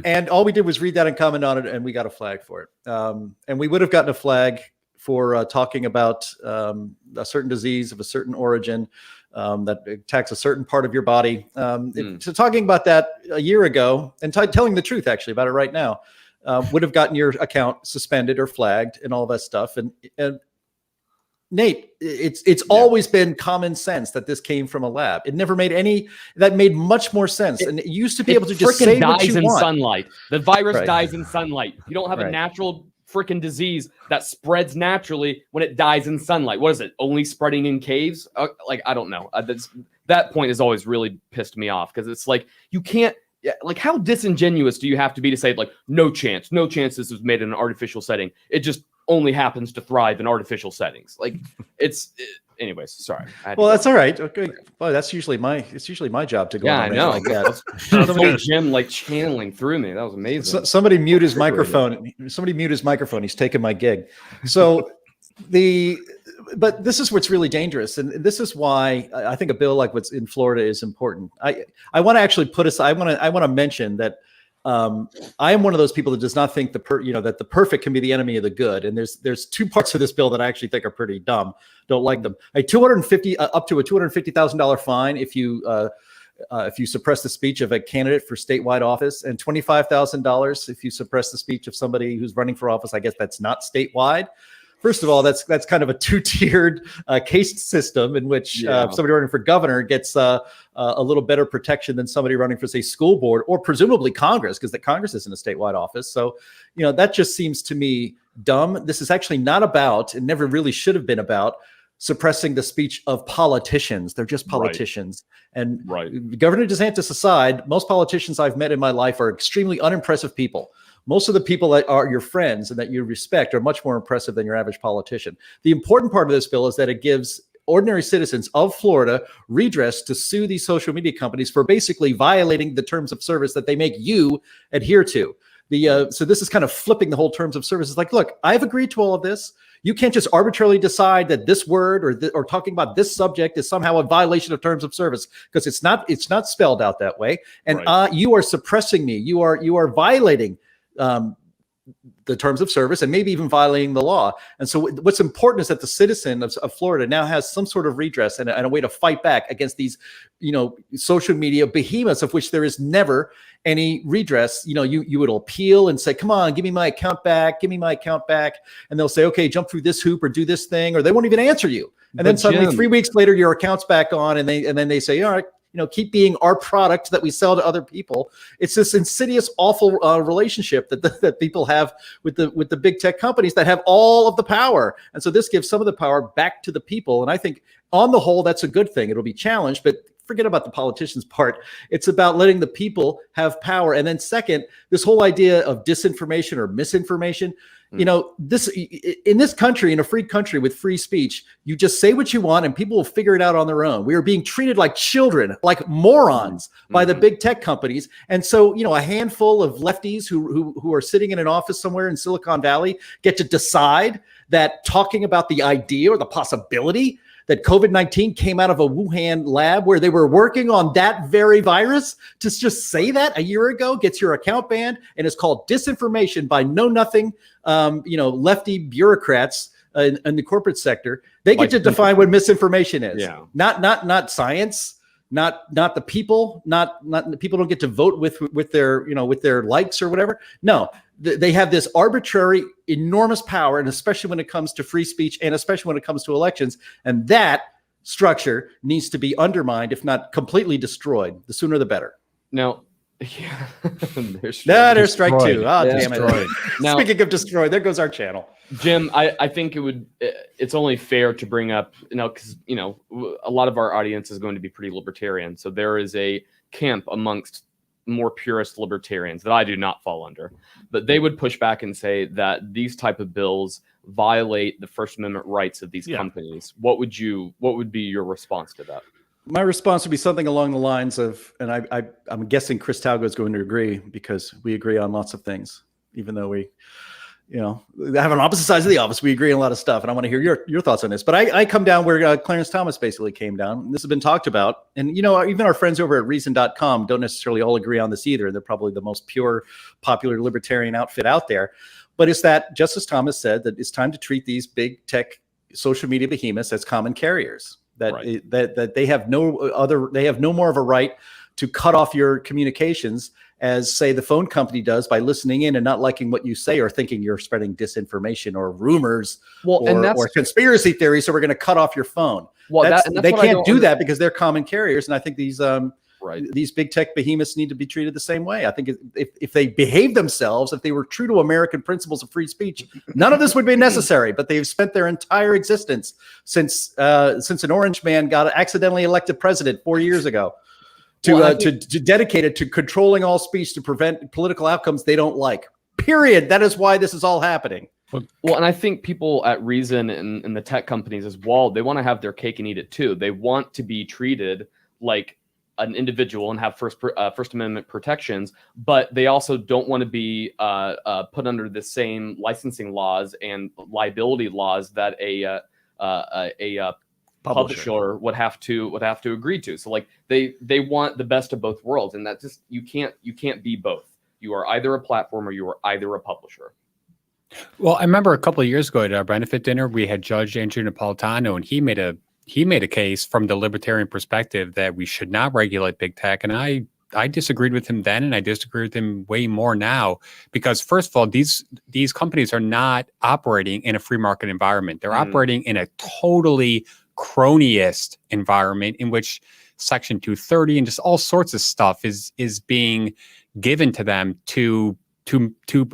And all we did was read that and comment on it, and we got a flag for it. And we would have gotten a flag for talking about a certain disease of a certain origin that attacks a certain part of your body. So talking about that a year ago and telling the truth actually about it right now would have gotten your account suspended or flagged and all that stuff. And Nate, it's always been common sense that this came from a lab. It never made that made much more sense. And it used to be able to just say what you want. It dies in sunlight. The virus dies in sunlight. You don't have a natural freaking disease that spreads naturally when it dies in sunlight. What is it? Only spreading in caves? I don't know. That point has always really pissed me off because it's like you can't yeah, like how disingenuous do you have to be to say like no chance this was made in an artificial setting? It just only happens to thrive in artificial settings. Like anyways, sorry. Well, that's all right. Okay. Well, it's usually my job to go on I know. like that. Somebody Jim like channeling through me. That was amazing. Somebody mute his microphone. Somebody mute his microphone. He's taking my gig. So but this is what's really dangerous, and this is why I think a bill like what's in Florida is important. I want to actually put aside. I want to mention that I am one of those people that does not think that the perfect can be the enemy of the good. And there's two parts of this bill that I actually think are pretty dumb. Don't like them. Up to a $250,000 fine if you suppress the speech of a candidate for statewide office, and $25,000 if you suppress the speech of somebody who's running for office. I guess that's not statewide. First of all, that's kind of a two-tiered case system in which somebody running for governor gets a little better protection than somebody running for, say, school board or presumably Congress, because the Congress isn't a statewide office. So, that just seems to me dumb. This is actually not about, and never really should have been about, suppressing the speech of politicians. They're just politicians. Right. And Governor DeSantis aside, most politicians I've met in my life are extremely unimpressive people. Most of the people that are your friends and that you respect are much more impressive than your average politician. The important part of this bill is that it gives ordinary citizens of Florida redress to sue these social media companies for basically violating the terms of service that they make you adhere to. So this is kind of flipping the whole terms of service. It's like, look, I've agreed to all of this. You can't just arbitrarily decide that this word or talking about this subject is somehow a violation of terms of service, because it's not spelled out that way. And you are suppressing me. You are violating the terms of service and maybe even violating the law. And so what's important is that the citizen of Florida now has some sort of redress and a way to fight back against these, social media behemoths of which there is never any redress. You would appeal and say, come on, give me my account back. And they'll say, okay, jump through this hoop or do this thing, or they won't even answer you. And then suddenly 3 weeks later, your account's back on, and then they say, all right, keep being our product that we sell to other people. It's this insidious, awful relationship that people have with the big tech companies that have all of the power. And so this gives some of the power back to the people. And I think on the whole, that's a good thing. It'll be challenged, but forget about the politicians part. It's about letting the people have power. And then second, this whole idea of disinformation or misinformation, this in this country, in a free country with free speech, you just say what you want and people will figure it out on their own. We are being treated like children, like morons by the big tech companies. And so, a handful of lefties who are sitting in an office somewhere in Silicon Valley get to decide that talking about the idea or the possibility that COVID-19 came out of a Wuhan lab where they were working on that very virus, to just say that a year ago gets your account banned, and it's called disinformation by know-nothing, lefty bureaucrats in the corporate sector. They get to define what misinformation is. Yeah. Not science, not the people, not the people don't get to vote with their likes or whatever. No. They have this arbitrary, enormous power, and especially when it comes to free speech and especially when it comes to elections. And that structure needs to be undermined, if not completely destroyed. The sooner the better. Now, there's strike two. Oh, damn it. Now, speaking of destroyed, there goes our channel. Jim, I think it's only fair to bring up, because, a lot of our audience is going to be pretty libertarian. So there is a camp amongst more purist libertarians that I do not fall under, but they would push back and say that these type of bills violate the First Amendment rights of these companies. What would be your response to that? My response would be something along the lines of, and I'm guessing Chris Talgo is going to agree, because we agree on lots of things, even though we have on opposite sides of the office. We agree on a lot of stuff, and I want to hear your thoughts on this. But I come down where Clarence Thomas basically came down. This has been talked about. And, even our friends over at reason.com don't necessarily all agree on this either. They're probably the most pure, popular libertarian outfit out there. But it's that Justice Thomas said that it's time to treat these big tech social media behemoths as common carriers, that they have no more of a right to cut off your communications as, say, the phone company does by listening in and not liking what you say or thinking you're spreading disinformation or rumors or conspiracy theories. So we're going to cut off your phone. Well, they can't do that because they're common carriers. And I think these big tech behemoths need to be treated the same way. I think if they behave themselves, if they were true to American principles of free speech, none of this would be necessary. But they've spent their entire existence since an orange man got accidentally elected president 4 years ago, to dedicate it to controlling all speech to prevent political outcomes they don't like. Period. That is why this is all happening. Well, and I think people at Reason and the tech companies as well, they want to have their cake and eat it too. They want to be treated like an individual and have First Amendment protections, but they also don't want to be put under the same licensing laws and liability laws that a publisher would have to agree to. So like they want the best of both worlds, and that just you can't be both. You are either a platform or you are either a publisher. Well, I remember a couple of years ago at our benefit dinner, we had Judge Andrew Napolitano, and he made a case from the libertarian perspective that we should not regulate big tech. And I disagreed with him then, and I disagree with him way more now, because first of all, these companies are not operating in a free market environment. They're operating in a totally cronyist environment in which Section 230 and just all sorts of stuff is being given to them to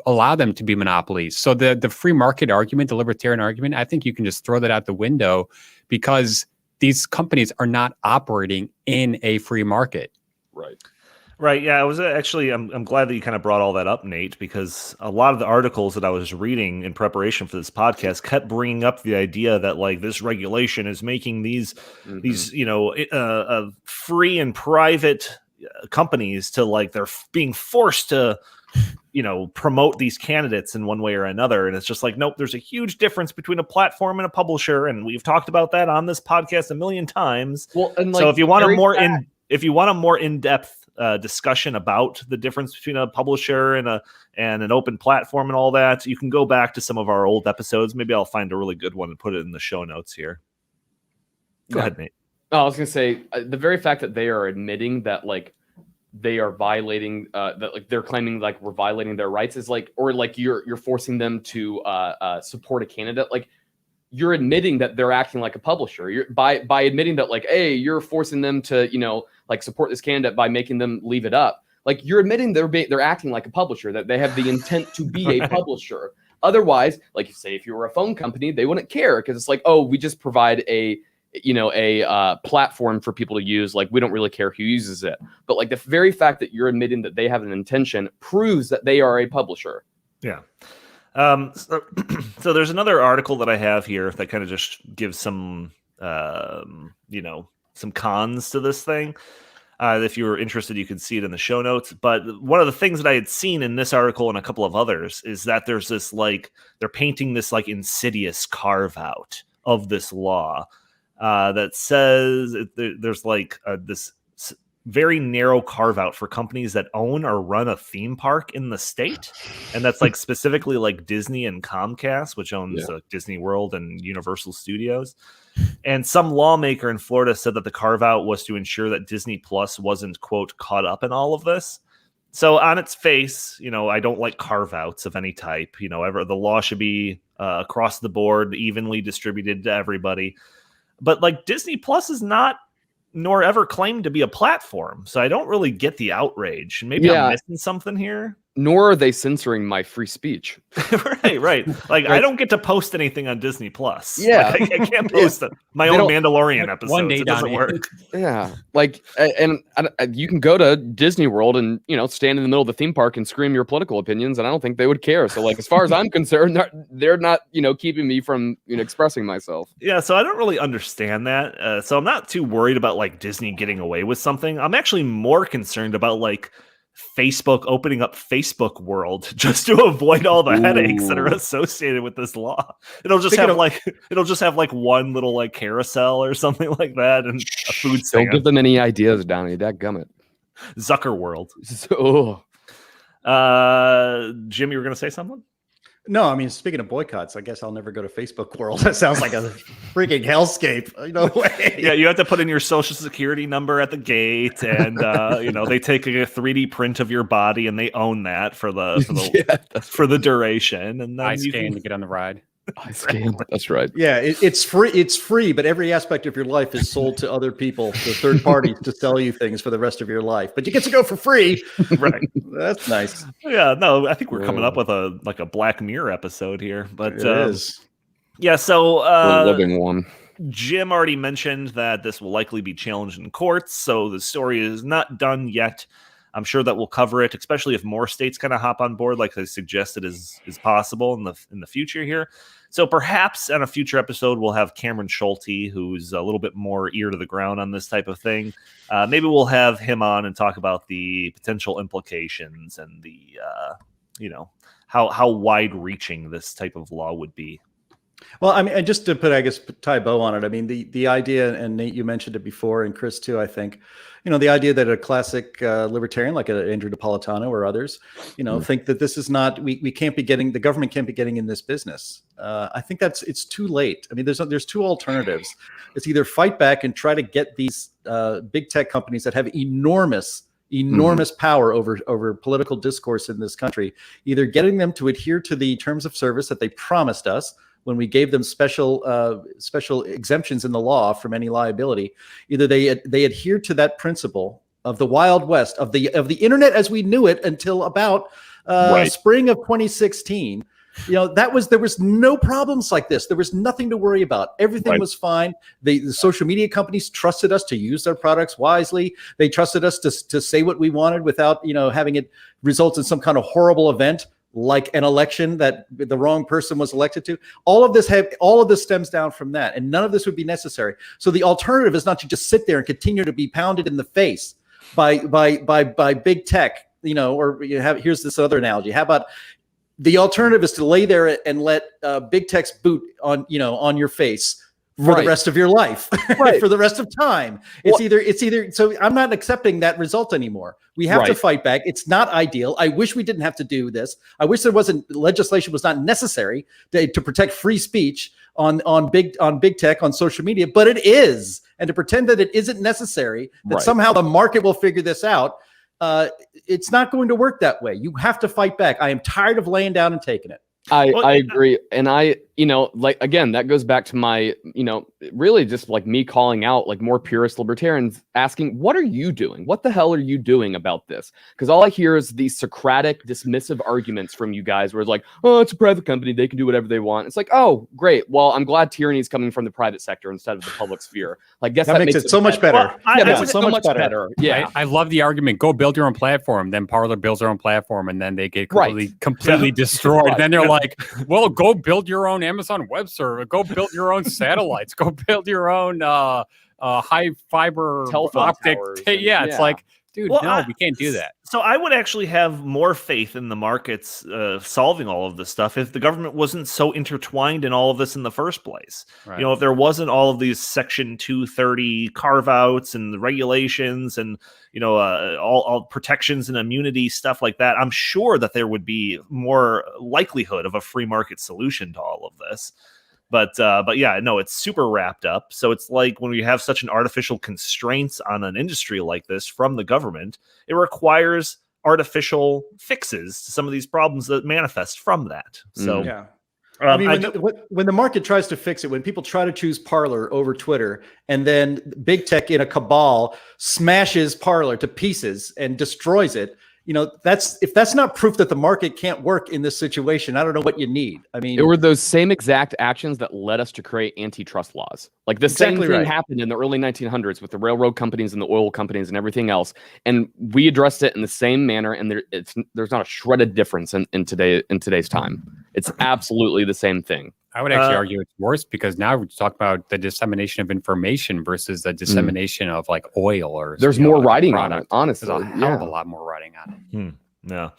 allow them to be monopolies. So the free market argument, the libertarian argument, I think you can just throw that out the window, because these companies are not operating in a free market. Right. Yeah, I was actually, I'm glad that you kind of brought all that up, Nate, because a lot of the articles that I was reading in preparation for this podcast kept bringing up the idea that like this regulation is making these free and private companies to like they're being forced to promote these candidates in one way or another. And it's just like, nope, there's a huge difference between a platform and a publisher. And we've talked about that on this podcast a million times. Well, and like, so if you want a more in-depth discussion about the difference between a publisher and an open platform and all that, you can go back to some of our old episodes. Maybe I'll find a really good one and put it in the show notes here. Go ahead, Nate. Oh, I was going to say the very fact that they are admitting that like they are violating that like they're claiming like we're violating their rights is like, or like you're forcing them to support a candidate. Like you're admitting that they're acting like a publisher. You're by admitting that like, hey, you're forcing them to like support this candidate by making them leave it up. Like you're admitting they're acting like a publisher, that they have the intent to be a publisher. Otherwise, like you say, if you were a phone company, they wouldn't care, because it's like, oh, we just provide a platform for people to use. Like we don't really care who uses it. But like the very fact that you're admitting that they have an intention proves that they are a publisher. Yeah. So there's another article that I have here that kind of just gives some some cons to this thing. If you were interested, you can see it in the show notes. But one of the things that I had seen in this article and a couple of others is that there's this like they're painting this like insidious carve out of this law that says there's like this very narrow carve out for companies that own or run a theme park in the state. And that's like specifically like Disney and Comcast, which owns Disney World and Universal Studios. And some lawmaker in Florida said that the carve out was to ensure that Disney Plus wasn't, quote, caught up in all of this. So on its face, I don't like carve outs of any type. The law should be across the board, evenly distributed to everybody. But like Disney Plus is not, nor ever claimed to be a platform. So I don't really get the outrage. Maybe I'm missing something here. Nor are they censoring my free speech. Right. Like I don't get to post anything on Disney Plus. Yeah. Like, I can't post my own Mandalorian episodes. One day it doesn't work. Yeah. Like, and you can go to Disney World and, stand in the middle of the theme park and scream your political opinions, and I don't think they would care. So like, as far as I'm concerned, they're not, keeping me from expressing myself. Yeah. So I don't really understand that. So I'm not too worried about like Disney getting away with something. I'm actually more concerned about like Facebook opening up Facebook World just to avoid all the headaches that are associated with this law. It'll just have like one little like carousel or something like that, and a food stand. Don't give them any ideas, Donnie. Dadgummit. Zucker World. Jim, you were going to say something? No, I mean, speaking of boycotts, I guess I'll never go to Facebook World. That sounds like a freaking hellscape. No way. Yeah, you have to put in your social security number at the gate, and they take a 3D print of your body, and they own that for the duration. And then I scan to get on the ride. I scan. That's right. Yeah, it's free. It's free, but every aspect of your life is sold to other people, to third parties, to sell you things for the rest of your life. But you get to go for free. Right. That's nice. Yeah. No, I think we're coming up with a Black Mirror episode here. But it is. Yeah. So we're living one. Jim already mentioned that this will likely be challenged in courts, so the story is not done yet. I'm sure that we'll cover it, especially if more states kind of hop on board, like I suggested is possible in the future here. So perhaps on a future episode, we'll have Cameron Schulte, who's a little bit more ear to the ground on this type of thing. Maybe we'll have him on and talk about the potential implications and the, how wide-reaching this type of law would be. Well, I mean, and just to tie a bow on it, I mean, the idea, and Nate, you mentioned it before, and Chris too, I think, the idea that a classic libertarian like Andrew Napolitano or others, think that this is not, we can't be getting, the government can't be getting in this business. I think it's too late. I mean, there's two alternatives. It's either fight back and try to get these big tech companies that have enormous power over political discourse in this country, either getting them to adhere to the terms of service that they promised us when we gave them special exemptions in the law from any liability. Either they adhere to that principle of the Wild West of the internet as we knew it until about spring of 2016. There was no problems like this. There was nothing to worry about. Everything was fine. The social media companies trusted us to use their products wisely. They trusted us to say what we wanted without having it result in some kind of horrible event like an election that the wrong person was elected to. All of this stems down from that, and none of this would be necessary. So the alternative is not to just sit there and continue to be pounded in the face by big tech. Here's this other analogy. How about the alternative is to lay there and let big tech's boot on your face for the rest of your life, for the rest of time. It's either. So I'm not accepting that result anymore. We have to fight back. It's not ideal. I wish we didn't have to do this. I wish legislation was not necessary to protect free speech on big tech, on social media, but it is. And to pretend that it isn't necessary, that somehow the market will figure this out, it's not going to work that way. You have to fight back. I am tired of laying down and taking it. I agree. And again, that goes back to my, really just like me calling out like more purist libertarians asking, what are you doing? What the hell are you doing about this? Because all I hear is these Socratic dismissive arguments from you guys where it's like, oh, it's a private company. They can do whatever they want. It's like, oh, great. Well, I'm glad tyranny is coming from the private sector instead of the public sphere. Like, guess that makes it so much better. It's so much better. Yeah. I love the argument. Go build your own platform. Then Parler builds their own platform and then they get completely destroyed. Then they're like, well, go build your own Amazon Web Server. Go build your own satellites. Go build your own high fiber optic. It's like, dude, we can't do that. So I would actually have more faith in the markets solving all of this stuff if the government wasn't so intertwined in all of this in the first place. Right. If there wasn't all of these Section 230 carve-outs and the regulations and all protections and immunity stuff like that, I'm sure that there would be more likelihood of a free market solution to all of this. But yeah, no, it's super wrapped up. So it's like when we have such an artificial constraints on an industry like this from the government, it requires artificial fixes to some of these problems that manifest from that. So yeah. I mean, when the market tries to fix it, when people try to choose Parler over Twitter, and then big tech in a cabal smashes Parler to pieces and destroys it, if that's not proof that the market can't work in this situation, I don't know what you need. I mean, it were those same exact actions that led us to create antitrust laws. Like the same thing happened in the early 1900s with the railroad companies and the oil companies and everything else. And we addressed it in the same manner. And there's not a shredded difference in today's time. It's absolutely the same thing. I would actually argue it's worse because now we're talking about the dissemination of information versus the dissemination of like oil or. There's more writing on it, honestly. There's a hell of a lot more writing on it. Yeah.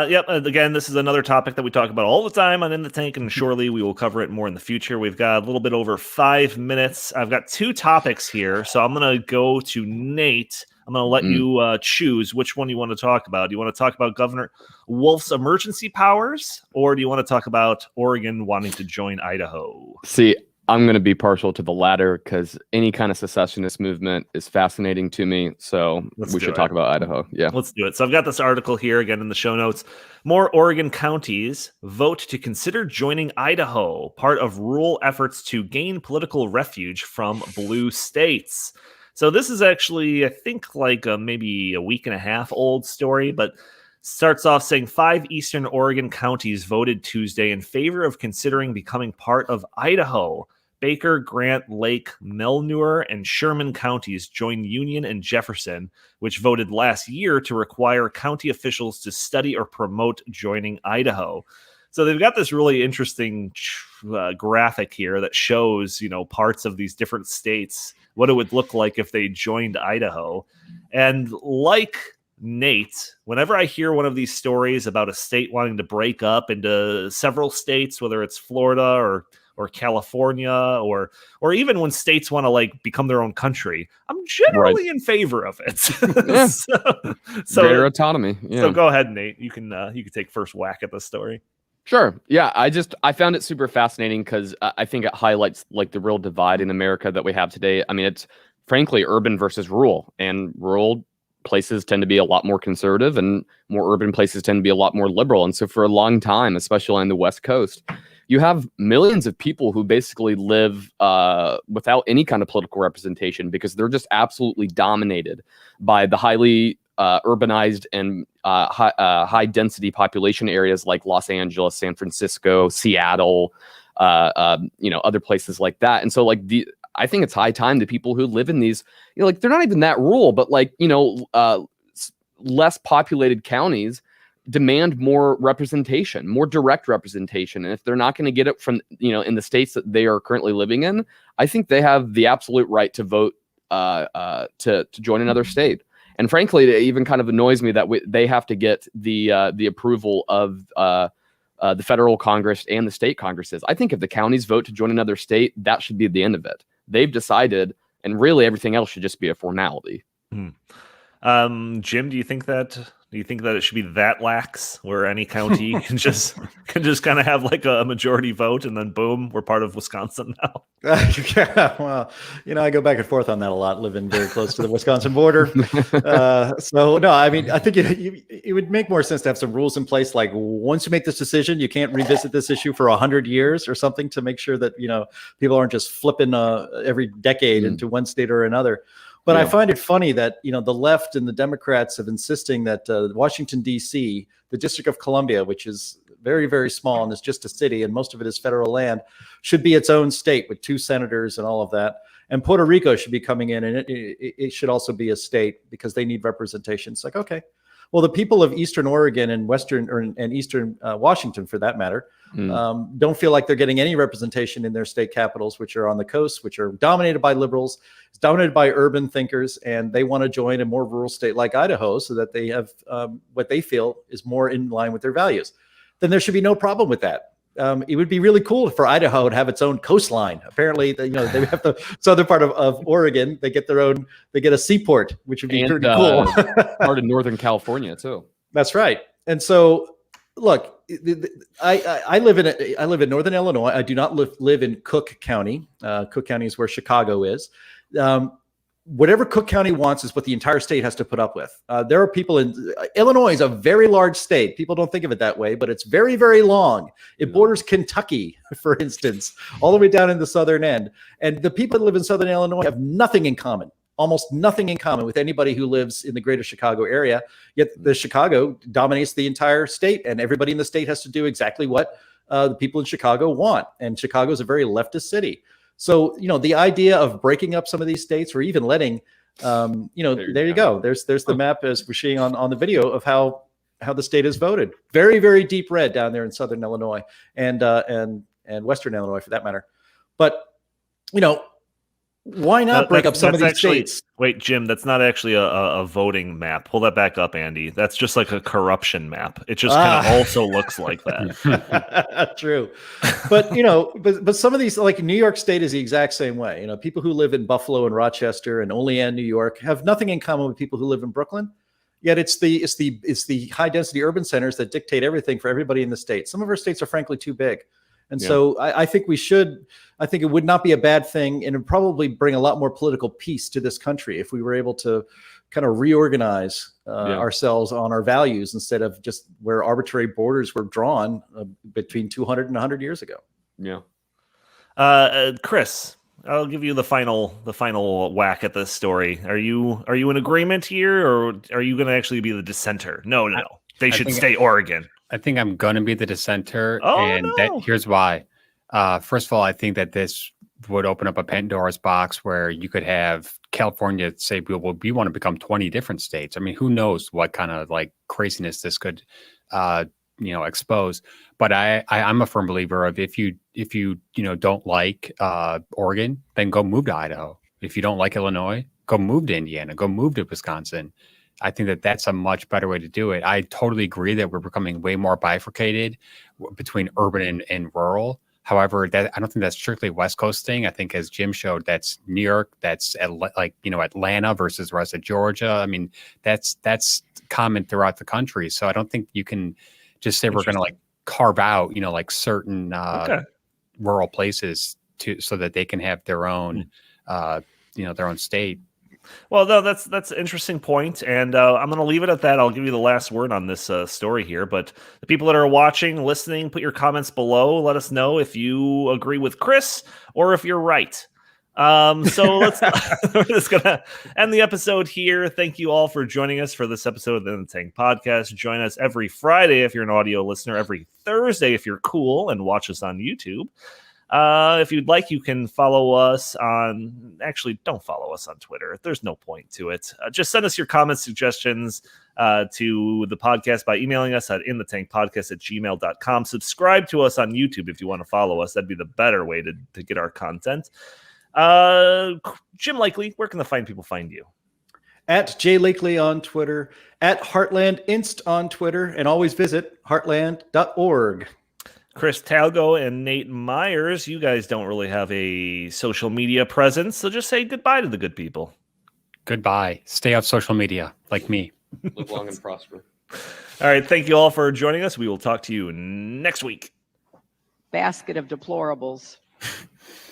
Yep. Again, this is another topic that we talk about all the time on In the Tank, and surely we will cover it more in the future. We've got a little bit over 5 minutes. I've got 2 topics here, so I'm going to go to Nate. I'm going to let you choose which one you want to talk about. Do you want to talk about Governor Wolf's emergency powers, or do you want to talk about Oregon wanting to join Idaho? See, I'm going to be partial to the latter because any kind of secessionist movement is fascinating to me. So we should talk about Idaho. Yeah, let's do it. So I've got this article here again in the show notes. More Oregon counties vote to consider joining Idaho, part of rural efforts to gain political refuge from blue states. So this is actually, I think, like maybe a week and a half old story, but starts off saying 5 Eastern Oregon counties voted Tuesday in favor of considering becoming part of Idaho, Baker, Grant, Lake, Melnure, and Sherman counties joined Union and Jefferson, which voted last year to require county officials to study or promote joining Idaho. So they've got this really interesting graphic here that shows, parts of these different states, what it would look like if they joined Idaho. And like Nate, whenever I hear one of these stories about a state wanting to break up into several states, whether it's Florida or California, or even when states want to become their own country, I'm generally in favor of it. Yeah. so greater autonomy. Yeah. So go ahead, Nate. You can take first whack at the story. Sure. Yeah. I found it super fascinating because I think it highlights the real divide in America that we have today. I mean, it's frankly urban versus rural, and rural places tend to be a lot more conservative and more urban places tend to be a lot more liberal. And so for a long time, especially on the West Coast, you have millions of people who basically live without any kind of political representation because they're just absolutely dominated by the highly urbanized and high density population areas like Los Angeles, San Francisco, Seattle, other places like that. And so I think it's high time that people who live in these, they're not even that rural, but less populated counties demand more representation, more direct representation. And if they're not going to get it from, in the states that they are currently living in, I think they have the absolute right to vote to join another state. And frankly, it even kind of annoys me that they have to get the approval of the federal Congress and the state Congresses. I think if the counties vote to join another state, that should be the end of it. They've decided, and really everything else should just be a formality. Jim, do you think that it should be that lax, where any county can just kind of have a majority vote, and then boom, we're part of Wisconsin now? Yeah, well, I go back and forth on that a lot, living very close to the Wisconsin border. So no, I mean, I think it would make more sense to have some rules in place. Like once you make this decision, you can't revisit this issue for 100 years or something, to make sure that, people aren't just flipping every decade into one state or another. But I find it funny that, the left and the Democrats have insisting that Washington, D.C., the District of Columbia, which is very, very small and is just a city and most of it is federal land, should be its own state with 2 senators and all of that. And Puerto Rico should be coming in, and it should also be a state because they need representation. It's like, okay, well, the people of Eastern Oregon and and Eastern Washington, for that matter, don't feel like they're getting any representation in their state capitals, which are on the coast, which are dominated by liberals, it's dominated by urban thinkers, and they want to join a more rural state like Idaho so that they have what they feel is more in line with their values. Then there should be no problem with that. It would be really cool for Idaho to have its own coastline. Apparently, they have the southern part of Oregon. They get a seaport, which would be pretty cool. Part of Northern California too. That's right. And so, look, I live in Northern Illinois. I do not live in Cook County. Cook County is where Chicago is. Whatever Cook County wants is what the entire state has to put up with. There are people in Illinois is a very large state. People don't think of it that way, but it's very, very long. It borders Kentucky, for instance, all the way down in the southern end. And the people that live in Southern Illinois have nothing in common, almost nothing in common with anybody who lives in the greater Chicago area. Yet the Chicago dominates the entire state, and everybody in the state has to do exactly what the people in Chicago want. And Chicago is a very leftist city. So, the idea of breaking up some of these states, or even letting, there you go. There's the map, as we're seeing on the video, of how the state is voted. Very, very deep red down there in Southern Illinois and Western Illinois, for that matter. But, why not break up some of these states? Wait, Jim, that's not actually a voting map. Pull that back up, Andy. That's just like a corruption map. It just kind of also looks like that. True. But, but some of these, like New York State is the exact same way. People who live in Buffalo and Rochester and Olean, New York, have nothing in common with people who live in Brooklyn. Yet it's the high density urban centers that dictate everything for everybody in the state. Some of our states are frankly too big. And so I think it would not be a bad thing, and it would probably bring a lot more political peace to this country if we were able to kind of reorganize ourselves on our values, instead of just where arbitrary borders were drawn between 200 and 100 years ago. Yeah. Chris, I'll give you the final whack at this story. Are you in agreement here, or are you going to actually be the dissenter? No. They should stay Oregon. I think I'm going to be the dissenter, here's here's why. First of all, I think that would open up a Pandora's box where you could have California say, well, we want to become 20 different states. I mean, who knows what kind of like craziness this could, expose. But I'm a firm believer of if you don't like Oregon, then go move to Idaho. If you don't like Illinois, go move to Indiana, go move to Wisconsin. I think that that's a much better way to do it. I totally agree that we're becoming way more bifurcated between urban and rural. However, that I don't think that's strictly a West Coast thing. I think, as Jim showed, that's New York, that's Atlanta versus the rest of Georgia. I mean, that's common throughout the country. So I don't think you can just say we're going to like carve out, certain rural places so that they can have their own, their own state. Well, no, that's an interesting point, and I'm going to leave it at that. I'll give you the last word on this story here, but the people that are watching, listening, put your comments below. Let us know if you agree with Chris or if you're right. So we're just going to end the episode here. Thank you all for joining us for this episode of the In the Tank podcast. Join us every Friday if you're an audio listener, every Thursday if you're cool and watch us on YouTube. If you'd like, you can follow us on. Actually, don't follow us on Twitter. There's no point to it. Just send us your comments, suggestions to the podcast by emailing us at inthetankpodcast@gmail.com. Subscribe to us on YouTube if you want to follow us. That'd be the better way to get our content. Jim Likely, where can the fine people find you? At Jay Lakely on Twitter, at Heartland Inst on Twitter, and always visit heartland.org. Chris Talgo and Nate Myers, you guys don't really have a social media presence, so just say goodbye to the good people. Goodbye. Stay off social media, like me. Live long and prosper. All right, thank you all for joining us. We will talk to you next week. Basket of deplorables.